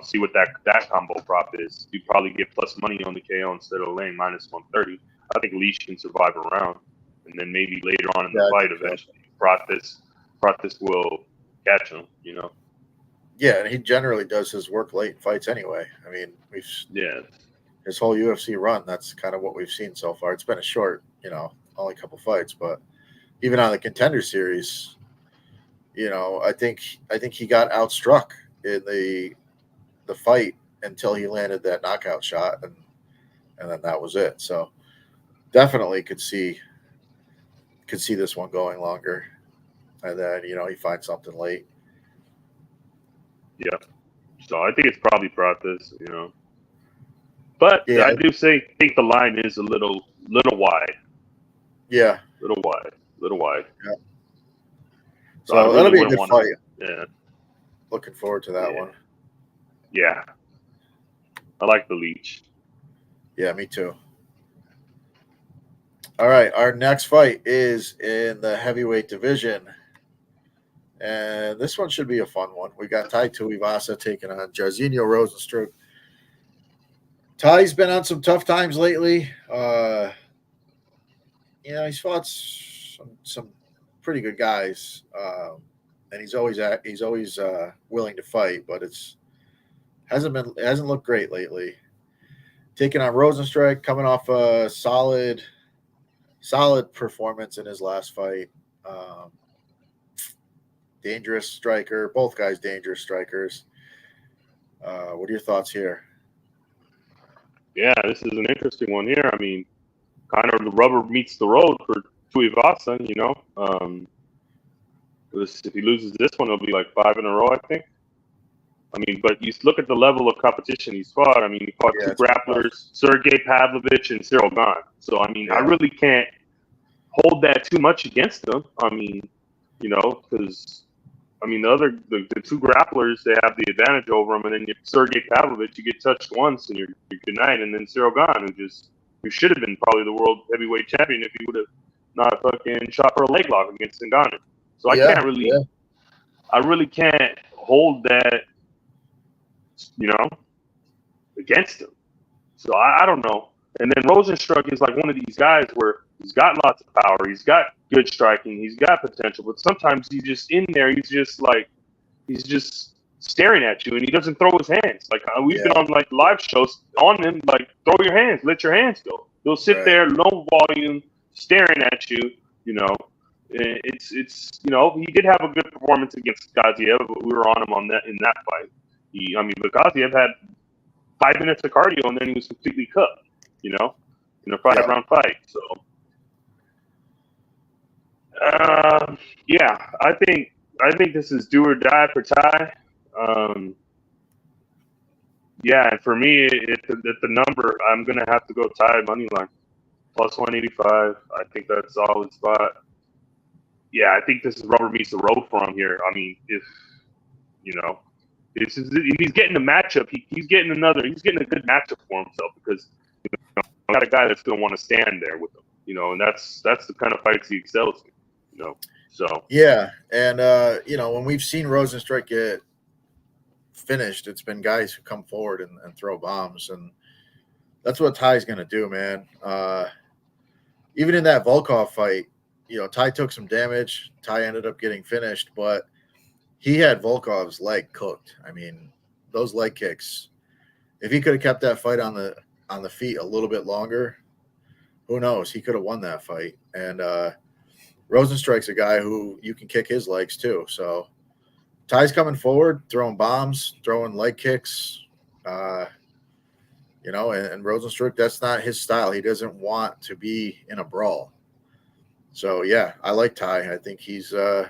see what that combo prop is. You probably get plus money on the KO instead of laying minus 130. I think Leech can survive a round, and then maybe later on in the fight, eventually Prates will catch him. Yeah, and he generally does his work late in fights anyway. I mean, his whole UFC run, that's kind of what we've seen so far. It's been a short, only a couple fights, but even on the Contender Series, I think he got outstruck in the fight until he landed that knockout shot, and then that was it. So definitely could see this one going longer, and then he finds something late. Yeah, so I think it's probably Prates, but I do think the line is a little wide. Yeah, little wide. Yeah. So that'll be a good fight. Yeah, looking forward to that one. Yeah, I like the Leech. Yeah, me too. All right, our next fight is in the heavyweight division. And this one should be a fun one. We got Tai Tuivasa taking on Jairzinho Rozenstruik. Ty's been on some tough times lately. He's fought some pretty good guys, and he's always willing to fight, but it hasn't looked great lately. Taking on Rozenstruik, coming off a solid performance in his last fight. Dangerous striker. Both guys dangerous strikers. What are your thoughts here? Yeah, this is an interesting one here. I mean, kind of the rubber meets the road for Tuivasa, If he loses this one, it'll be like 5 in a row, I think. I mean, but you look at the level of competition he's fought. I mean, he fought two grapplers, Sergey Pavlovich and Cyril Gane. So, I mean, I really can't hold that too much against him. I mean, you know, because, I mean, the two grapplers, they have the advantage over him. And then Sergey Pavlovich, you get touched once and you're good night. And then Cyril Gane, who should have been probably the world heavyweight champion if he would have not fucking shot for a leg lock against Ngannou. So I really can't hold that, you know, against him. So I don't know. And then Rosenstruck is like one of these guys where he's got lots of power, he's got good striking, he's got potential, but sometimes he's just in there, he's just staring at you and he doesn't throw his hands. Like we've been on like live shows on him, like throw your hands, let your hands go. He'll sit there, low volume, staring at you, you know. It's you know, he did have a good performance against Gaziev, but we were on him in that fight. But Gaziev had 5 minutes of cardio and then he was completely cooked, you know, in a 5-round fight. So, I think this is do or die for Ty. And for me, at the number, I'm gonna have to go Ty money line plus 185. I think that's a solid spot. Yeah, I think this is rubber meets the road for him here. I mean, if he's getting a matchup, he's getting a good matchup for himself because got a guy that's going to want to stand there with him, you know, and that's the kind of fights he excels in, you know. So and when we've seen Rosenstruck get finished, it's been guys who come forward and throw bombs, and that's what Ty's going to do, man. Even in that Volkov fight, you know, Ty took some damage. Ty ended up getting finished, but he had Volkov's leg cooked. I mean, those leg kicks, if he could have kept that fight on the feet a little bit longer, who knows? He could have won that fight. And Rosenstruck's a guy who you can kick his legs too. So Ty's coming forward, throwing bombs, throwing leg kicks, and Rosenstruck, that's not his style. He doesn't want to be in a brawl. So, I like Ty. I think I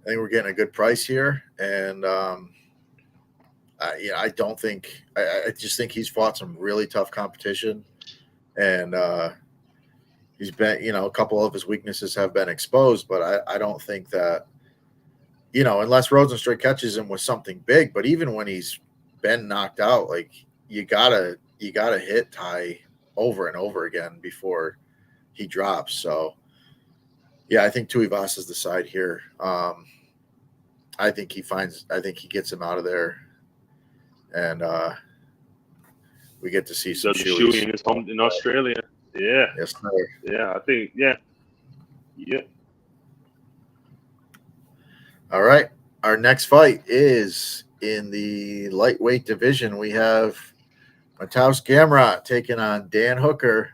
think we're getting a good price here. And, I just think he's fought some really tough competition. And he's been, a couple of his weaknesses have been exposed. But I don't think that, unless Rosenstruck catches him with something big. But even when he's been knocked out, like, you gotta hit Ty over and over again before he drops. So, I think Tuivasa is the side here. I think he gets him out of there, and we get to see some Shoey in his home in Australia. Yeah. Yes, sir. Yeah, I think. Yeah. All right. Our next fight is in the lightweight division. We have Mateusz Gamrot taking on Dan Hooker.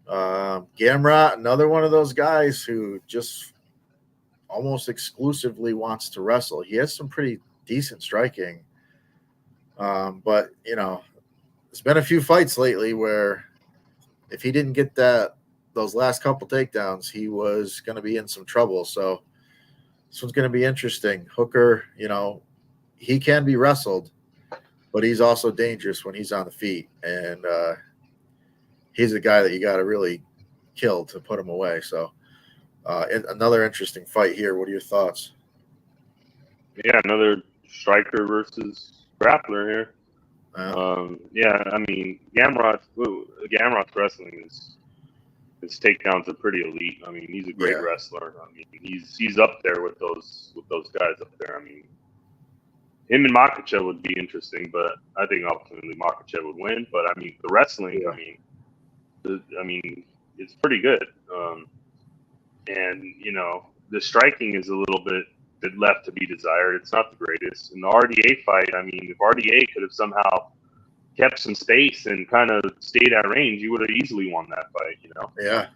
Gamrot, another one of those guys who just almost exclusively wants to wrestle. He has some pretty decent striking. But, there's been a few fights lately where if he didn't get those last couple takedowns, he was going to be in some trouble. So this one's going to be interesting. Hooker, he can be wrestled, but he's also dangerous when he's on the feet. And he's a guy that you got to really kill to put him away. So another interesting fight here. What are your thoughts? Yeah, another striker versus grappler here. I mean, Gamrot's wrestling his takedowns are pretty elite. I mean, he's a great wrestler. I mean, he's up there with those guys up there. I mean, him and Makhachev would be interesting, but I think ultimately Makhachev would win. But I mean, the wrestling, I mean, it's pretty good. And the striking is a little bit left to be desired. It's not the greatest. In the RDA fight, I mean, if RDA could have somehow kept some space and kind of stayed at range, you would have easily won that fight. Yeah.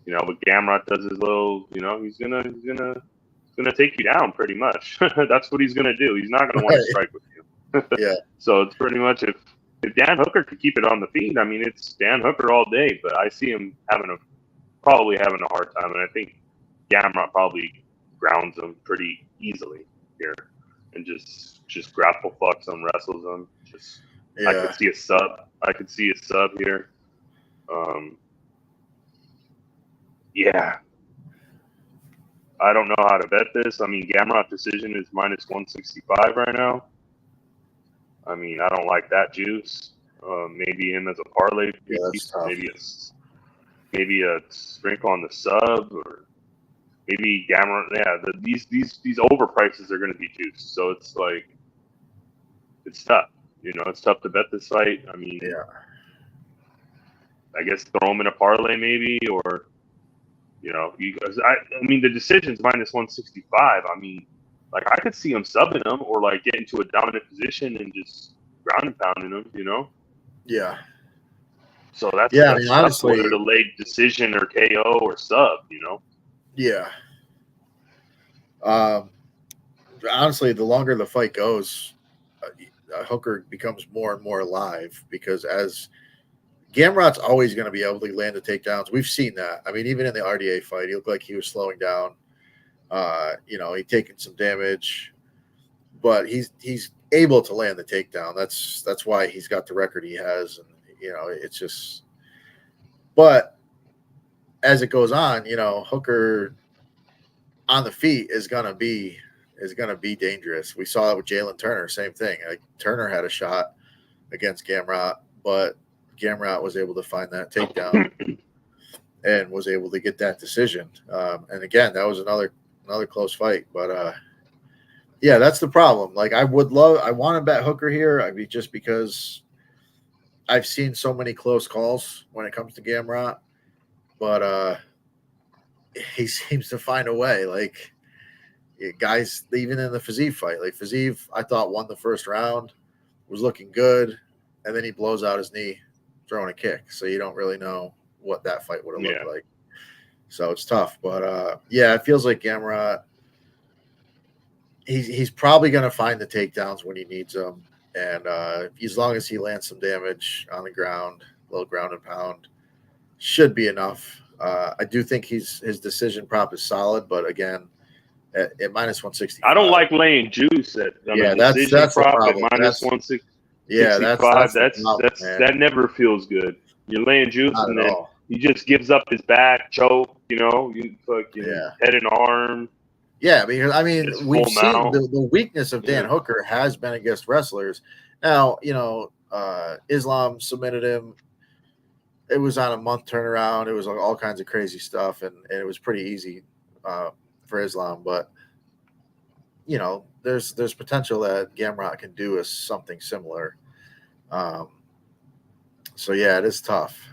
But Gamrot does his little. He's gonna take you down pretty much. That's what he's gonna do. He's not gonna want to strike with you. So it's pretty much if Dan Hooker could keep it on the feet, I mean, it's Dan Hooker all day. But I see him probably having a hard time, and I think Gamrot probably grounds him pretty easily here and just grapple fucks him, wrestles him. I could see a sub. I could see a sub here. Yeah. I don't know how to bet this. I mean, Gamrot decision is minus 165 right now. I mean, I don't like that juice. Maybe him as a parlay piece. Maybe a sprinkle on the sub, or maybe Gamrot. Yeah, these overprices are going to be juiced. So it's like, it's tough. It's tough to bet this fight. I mean, I guess throw him in a parlay maybe, or you guys. I mean, the decision's minus 165. I mean, like, I could see him subbing him, or like get into a dominant position and just ground and pounding him. Yeah. So that's I mean, honestly, whether the late decision or KO or sub. Yeah. Honestly, the longer the fight goes, Hooker becomes more and more alive, because as Gamrot's always going to be able to land the takedowns. We've seen that. I mean, even in the RDA fight, he looked like he was slowing down. He'd taken some damage, but he's able to land the takedown. That's why he's got the record he has, and it's just. But as it goes on, Hooker on the feet is gonna be dangerous. We saw it with Jalen Turner, same thing. Like, Turner had a shot against Gamrot, but Gamrot was able to find that takedown and was able to get that decision. And again, that was another close fight. But that's the problem. Like, I want to bet Hooker here. I mean, just because I've seen so many close calls when it comes to Gamrot, but he seems to find a way. Like, guys, even in the Fiziev fight, like Fiziev, I thought won the first round, was looking good, and then he blows out his knee throwing a kick. So you don't really know what that fight would have looked like. So it's tough. But it feels like Gamrot, he's probably going to find the takedowns when he needs them. And as long as he lands some damage on the ground, a little ground and pound, should be enough. I do think his decision prop is solid, but again, at minus 160. I don't like laying juice that's the problem. At minus 160. Yeah, that never feels good. You're laying juice, and then he just gives up his back, choke. You fucking head and arm. Yeah, because I mean, we've seen the weakness of Dan Hooker has been against wrestlers. Now, Islam submitted him. It was on a month turnaround. It was all kinds of crazy stuff, and it was pretty easy for Islam. But there's potential that Gamrot can do something similar. It is tough.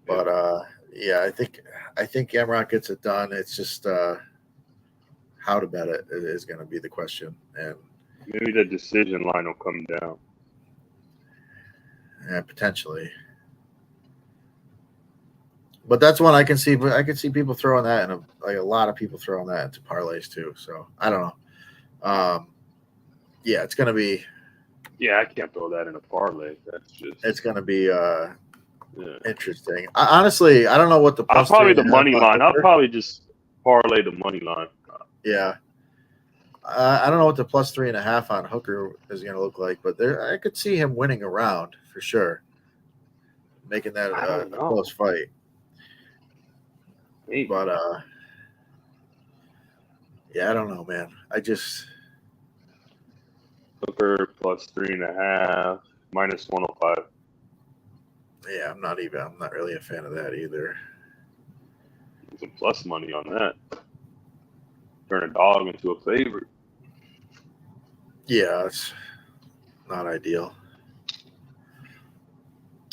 But I think Gamrot gets it done. It's just how to bet it is going to be the question, and maybe the decision line will come down. Yeah, potentially. But that's one I can see. But I can see people throwing that in a lot of people throwing that into parlays too. So I don't know. It's going to be. Yeah, I can't throw that in a parlay. It's going to be interesting. Honestly, I don't know what the. I'll probably the money line. I'll probably just parlay the money line. Yeah. I don't know what the plus 3.5 on Hooker is going to look like, but I could see him winning a round for sure, making that a close fight. Maybe. But I don't know, man. Hooker plus 3.5 minus 105. Yeah, I'm not really a fan of that either. Some plus money on that. Turn a dog into a favorite. Yeah, it's not ideal.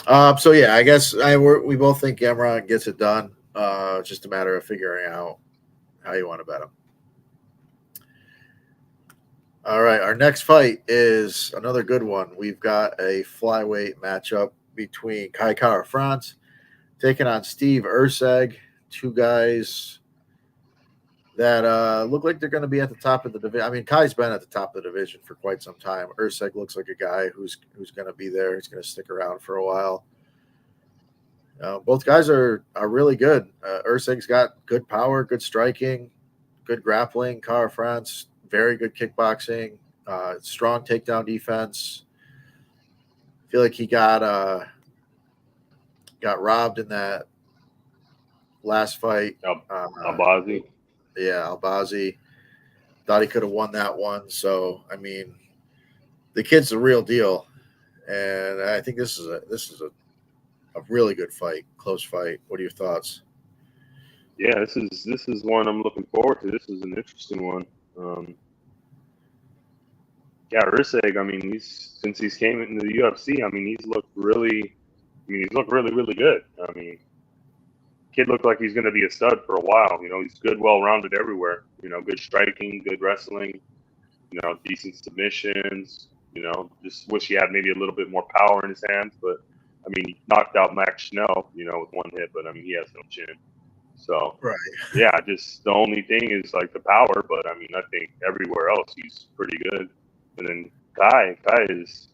I guess we both think Gamrot gets it done. It's just a matter of figuring out how you want to bet him. All right, our next fight is another good one. We've got a flyweight matchup between Kai Kara-France taking on Steve Erceg, two guys that look like they're going to be at the top of the division. I mean, Kai's been at the top of the division for quite some time. Erceg looks like a guy who's going to be there. He's going to stick around for a while. Both guys are really good. Urseg's got good power, good striking, good grappling. Kara-France, very good kickboxing, strong takedown defense. I feel like he got robbed in that last fight. Albazi. Albazi. Thought he could have won that one. So, I mean, the kid's the real deal. And I think this is a really good fight, close fight. What are your thoughts? Yeah, this is one I'm looking forward to. This is an interesting one. Urseg, I mean, since he's came into the UFC, I mean, he's looked really good. I mean, kid looked like he's going to be a stud for a while. You know, he's good, well-rounded everywhere. You know, good striking, good wrestling. You know, decent submissions. You know, just wish he had maybe a little bit more power in his hands. But I mean, he knocked out Max Schnell, you know, with one hit. But I mean, he has no chin. So right. Yeah, just the only thing is like the power. But I mean, I think everywhere else he's pretty good. And then Kai's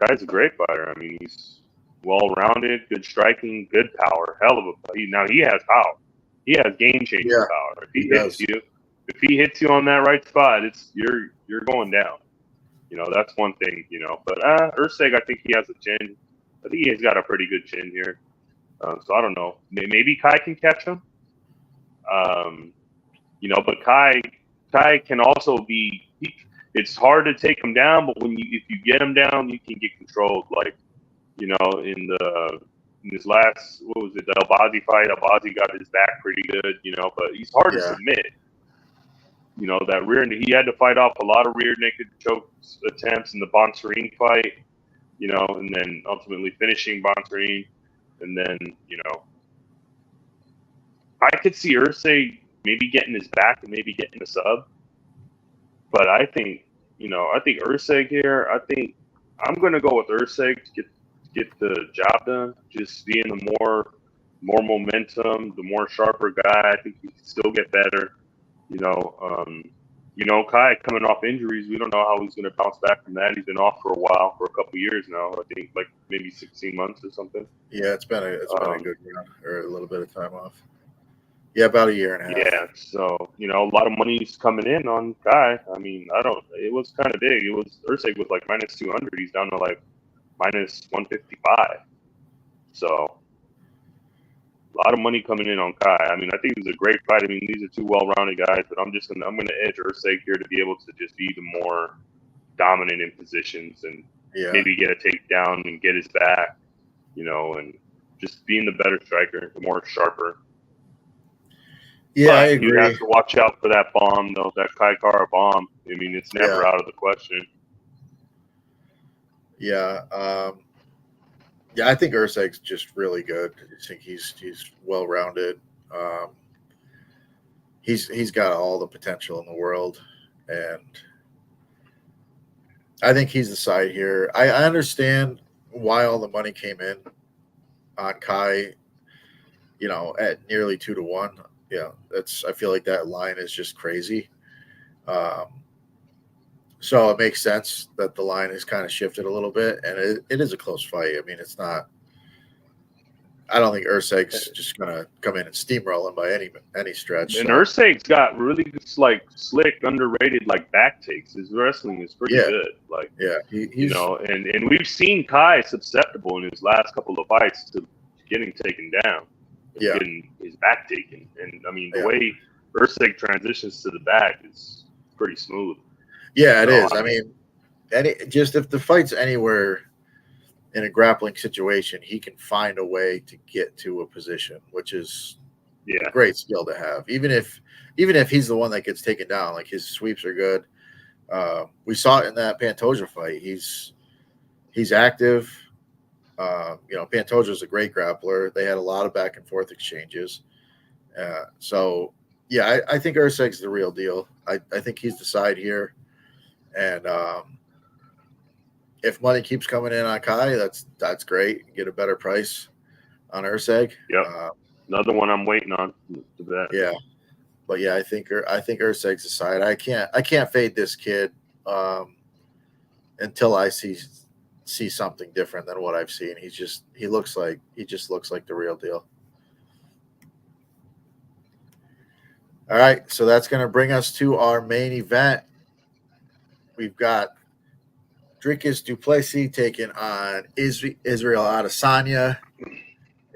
a great fighter. I mean, he's well-rounded, good striking, good power. Hell of a now he has power. He has game-changing power. If he hits you on that right spot, you're going down. You know, that's one thing. You know, but Urseg, I think he has a chin. I think he's got a pretty good chin here. So I don't know. Maybe Kai can catch him. You know, but Kai can also be. It's hard to take him down, but if you get him down, you can get controlled. Like, you know, in his last, what was it, the Albazi fight, Albazi got his back pretty good, you know, but he's hard to submit. You know, that he had to fight off a lot of rear naked choke attempts in the Bonserine fight, you know, and then ultimately finishing Bonserine. And then, you know, I could see Ursay maybe getting his back and maybe getting a sub. But I think Urseg here. I think I'm going to go with Urseg to get the job done. Just being the more momentum, the more sharper guy. I think he can still get better. You know, Kai coming off injuries. We don't know how he's going to bounce back from that. He's been off for a while, for a couple of years now. I think like maybe 16 months or something. Yeah, it's been a good run, or a little bit of time off. Yeah, about a year and a half. Yeah, so, you know, a lot of money's coming in on Kai. I mean, it was kind of big. Urseg was like minus 200. He's down to like minus 155. So, a lot of money coming in on Kai. I mean, I think it was a great fight. I mean, these are two well-rounded guys, but I'm going to edge Urseg here to be able to just be the more dominant in positions and maybe get a takedown and get his back, you know, and just being the better striker, the more sharper. Yeah, I agree. You have to watch out for that bomb, though, that Kai Kara bomb. I mean, it's never out of the question. Yeah. I think Urseg's just really good. I think he's well-rounded. He's got all the potential in the world, and I think he's the side here. I understand why all the money came in on Kai, you know, at nearly 2-1. Yeah, I feel like that line is just crazy. So it makes sense that the line has kind of shifted a little bit, and it is a close fight. I mean, it's not. I don't think Urseg's just gonna come in and steamroll him by any stretch. And Urseg's got really like slick, underrated like back takes. His wrestling is pretty good. Like he's, you know, and we've seen Kai susceptible in his last couple of fights to getting taken down. Getting his back taken. And I mean, the way Urseg transitions to the back is pretty smooth. Yeah, it is. I mean, if the fight's anywhere in a grappling situation, he can find a way to get to a position, which is a great skill to have. Even if he's the one that gets taken down, like his sweeps are good. We saw it in that Pantoja fight. He's active. You know, Pantoja's a great grappler. They had a lot of back and forth exchanges. So, I think Urseg's the real deal. I think he's the side here. And if money keeps coming in on Kai, that's great. Get a better price on Urseg. Yep. Another one I'm waiting on to bet. Yeah. But I think Urseg's the side. I can't fade this kid until I see see something different than what I've seen. He just looks like the real deal. All right, so that's going to bring us to our main event. We've got Dricus du Plessis taking on Israel Adesanya.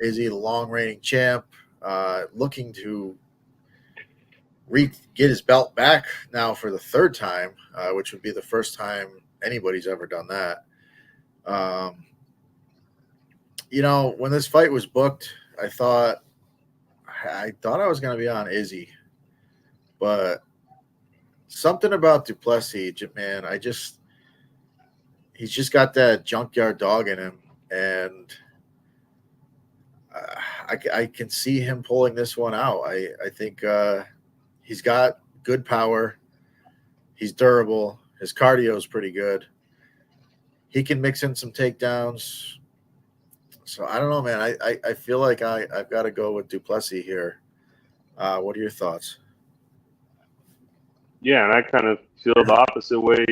Izzy, the long reigning champ, looking to get his belt back now for the third time, which would be the first time anybody's ever done that. When this fight was booked, I thought I was going to be on Izzy, but something about du Plessis, man, he's just got that junkyard dog in him, and I can see him pulling this one out. I think he's got good power. He's durable. His cardio is pretty good. He can mix in some takedowns. So I don't know, man. I feel like I've got to go with du Plessis here. What are your thoughts? Yeah, and I kind of feel the opposite way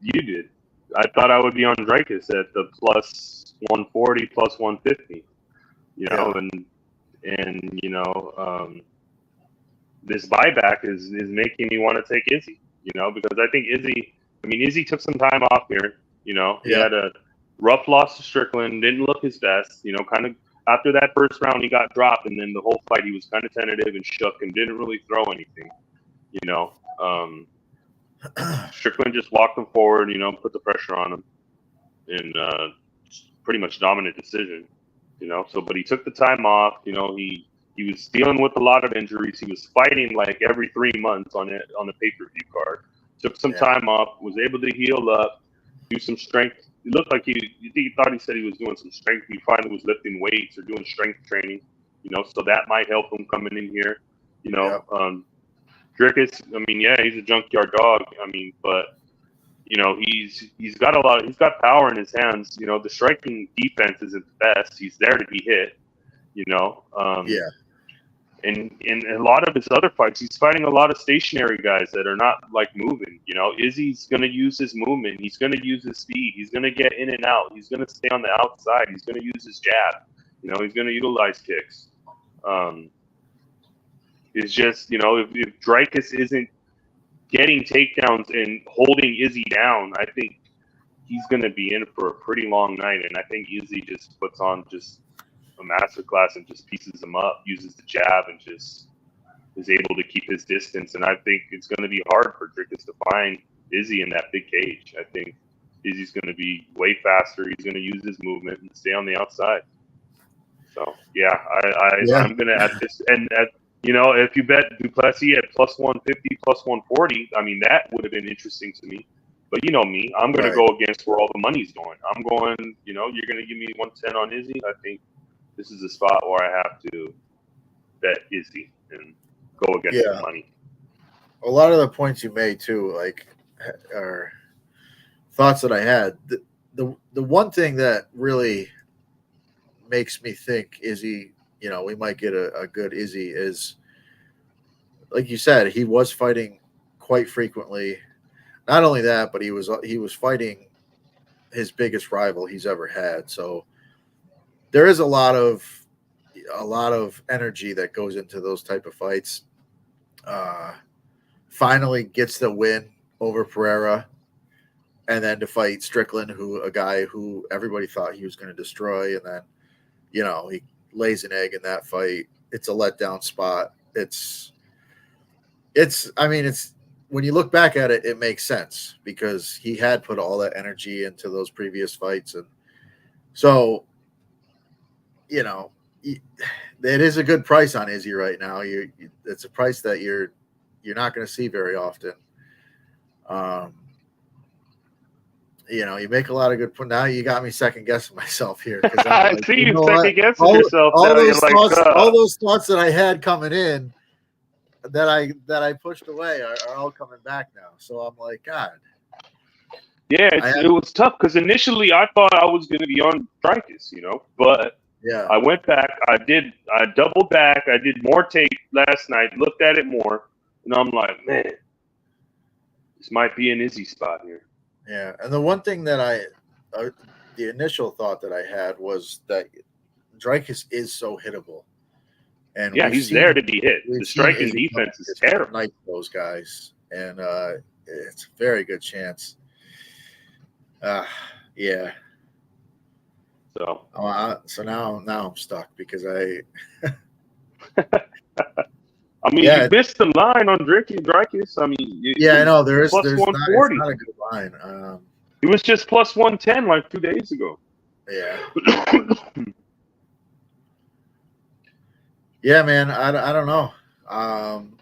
you did. I thought I would be on Dricus at the plus 140, plus 150. This buyback is making me want to take Izzy, because I think Izzy took some time off here. He had a rough loss to Strickland, didn't look his best, kind of after that first round he got dropped, and then the whole fight he was kind of tentative and shook and didn't really throw anything, Strickland just walked him forward, put the pressure on him, and pretty much dominant decision, but he took the time off, he was dealing with a lot of injuries. He was fighting like every 3 months on the pay-per-view card. Took some time off, was able to heal up, do some strength. It looked like he thought he said he was doing some strength. He finally was lifting weights or doing strength training, so that might help him coming in here. Dricus, he's a junkyard dog. But he's got power in his hands. The striking defense isn't the best. He's there to be hit. And in a lot of his other fights, he's fighting a lot of stationary guys that are not like moving. Izzy's going to use his movement. He's going to use his speed. He's going to get in and out. He's going to stay on the outside. He's going to use his jab. He's going to utilize kicks. It's just, if Dricus isn't getting takedowns and holding Izzy down, I think he's going to be in for a pretty long night. And I think Izzy just puts on just a masterclass and just pieces him up, uses the jab, and just is able to keep his distance. And I think it's going to be hard for Dricus to find Izzy in that big cage. I think Izzy's going to be way faster. He's going to use his movement and stay on the outside. So I'm going to add this. And if you bet du Plessis at plus 150, plus 140, that would have been interesting to me. But you know me, I'm going to go against where all the money's going. I'm going, you're going to give me 110 on Izzy. I think this is a spot where I have to bet Izzy and go against the money. A lot of the points you made too, are thoughts that I had. The one thing that really makes me think Izzy, we might get a good Izzy is, like you said, he was fighting quite frequently. Not only that, but he was fighting his biggest rival he's ever had. So there is a lot of energy that goes into those type of fights. Finally gets the win over Pereira, and then to fight Strickland, a guy who everybody thought he was going to destroy, and then he lays an egg in that fight. It's a letdown spot. It's when you look back at it, it makes sense because he had put all that energy into those previous fights, and so it is a good price on Izzy right now. It's a price that you're not going to see very often. You make a lot of good points. Now you got me second guessing myself here. I see you second guessing yourself. All those thoughts that I had coming in that I pushed away are all coming back now. So I'm like, God. Yeah, it was tough because initially I thought I was going to be on Dricus, but I went back. I doubled back. I did more tape last night, looked at it more, and I'm like, man, this might be an Izzy spot here. Yeah, and the one thing that initial thought that I had was that Dreykus is so hittable, and Yeah, he's there to be hit. The striking defense is terrible. Knife those guys, and it's a very good chance. Yeah. So now I'm stuck because I mean, you missed the line on Dreykus. I mean, I know there's plus not, 140. it's not a good line. It was just plus 110 like 2 days ago. Yeah. Yeah, man. I don't know. I'm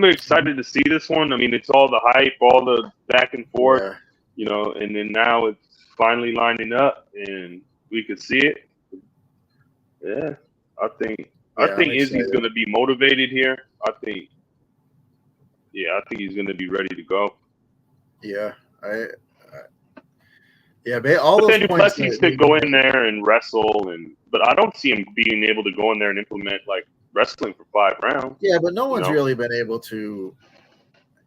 excited to see this one. I mean, it's all the hype, all the back and forth, you know, and then now it's finally lining up, and we could see it. Yeah, I think Izzy's going to be motivated here. I think he's going to be ready to go. Yeah, But then Plessis could go in there and wrestle, but I don't see him being able to go in there and implement like wrestling for 5 rounds. Yeah, but no one's really been able to,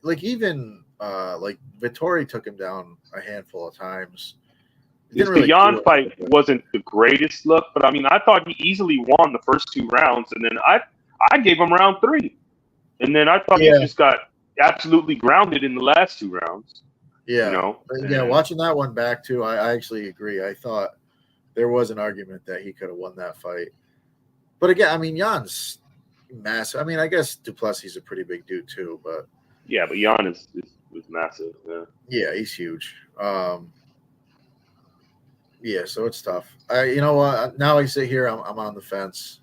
like, even like Vettori took him down a handful of times. His Beyond fight wasn't the greatest look, but I mean, I thought he easily won the first 2 rounds, and then I gave him round 3, and then I thought he just got absolutely grounded in the last 2 rounds. Yeah, you know? Watching that one back too, I actually agree. I thought there was an argument that he could have won that fight, but again, I mean, Jan's massive. I mean, I guess Duplessis is a pretty big dude too, but yeah, but Jan is massive. Yeah, he's huge. Yeah, so it's tough. You know what? Now I sit here, I'm on the fence.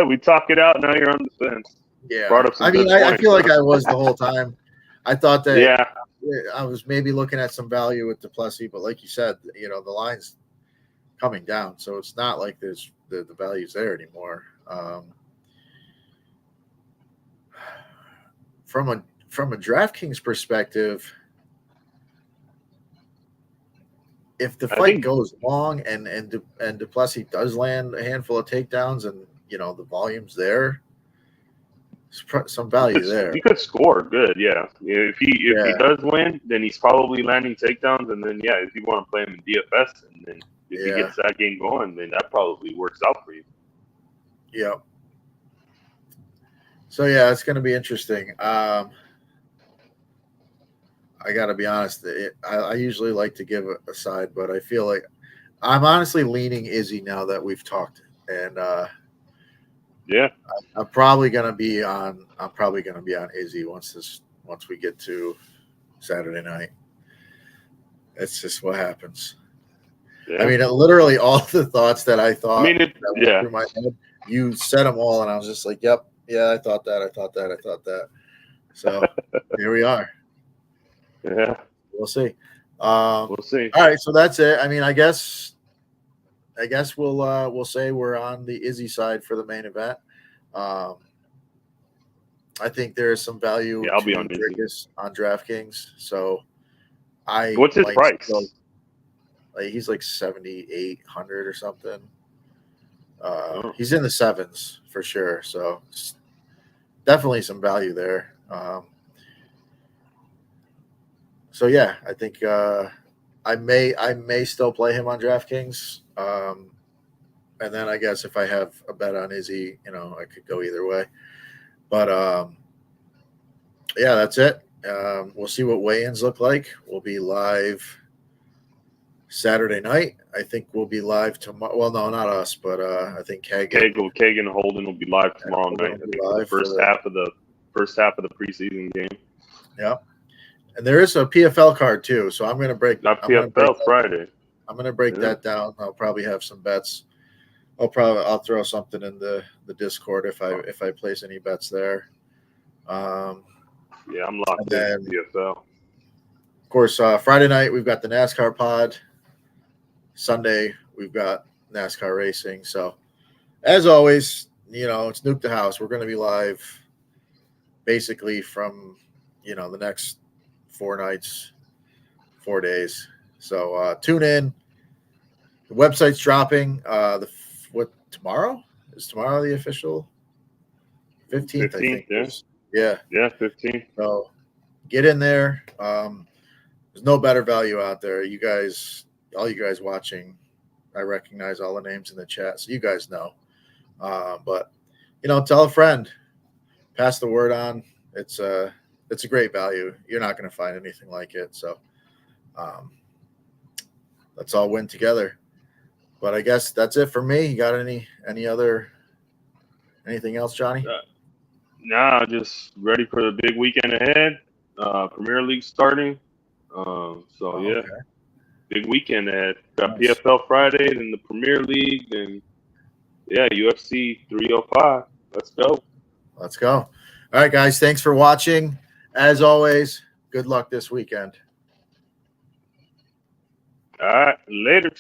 We talk it out. Now you're on the fence. Yeah, I mean, I feel like I was the whole time. I thought that I was maybe looking at some value with Duplessis, but like you said, you know, the line's coming down, so it's not like there's the value's there anymore. From a DraftKings perspective, if the fight goes long and Duplessis does land a handful of takedowns and, you know, the volume's there, some value there. He could score good, yeah. If he does win, then he's probably landing takedowns, and then if you want to play him in DFS, and then if he gets that game going, then that probably works out for you. Yeah. So it's going to be interesting. I got to be honest. I usually like to give a side, but I feel like I'm honestly leaning Izzy now that we've talked, and I'm probably gonna be on Izzy once we get to Saturday night. It's just what happens. Yeah. I mean, literally all the thoughts that I thought that went through my head, you said them all, and I was just like, "Yep, I thought that." So here we are. Yeah, we'll see. We'll see. All right, so that's it. I mean, I guess we'll say we're on the Izzy side for the main event. I think there is some value. I'll be on Dreykus on DraftKings. So what's his price? He's like 7,800 or something. He's in the 7s for sure. So definitely some value there. So I think I may still play him on DraftKings. And then I guess if I have a bet on Izzy, you know, I could go either way. But that's it. We'll see what weigh-ins look like. We'll be live Saturday night. I think we'll be live tomorrow. Well, no, not us, but I think Kagan and Holden will be live tomorrow night. I think the first half of the preseason game. Yeah. And there is a PFL card too, so I'm going to break. Friday. I'm going to break that down. I'll probably have some bets. I'll throw something in the Discord if I place any bets there. I'm locked in PFL. Of course, Friday night we've got the NASCAR pod. Sunday we've got NASCAR racing. So, as always, you know, it's Nuke the House. We're going to be live basically from, you know, the next 4 nights, 4 days. So tune in. The website's dropping. Tomorrow? Is tomorrow the official 15th? I think. Yeah, 15th. So get in there. There's no better value out there. You guys, all you guys watching, I recognize all the names in the chat, so you guys know. But tell a friend, pass the word on. It's a great value. You're not going to find anything like it. So let's all win together. But I guess that's it for me. You got anything else, Johnny? Nah, just ready for the big weekend ahead. Premier League starting. Okay. Big weekend ahead. Got Nice. PFL Friday, then the Premier League, and UFC 305. Let's go. Let's go. All right, guys. Thanks for watching. As always, good luck this weekend. All right, later.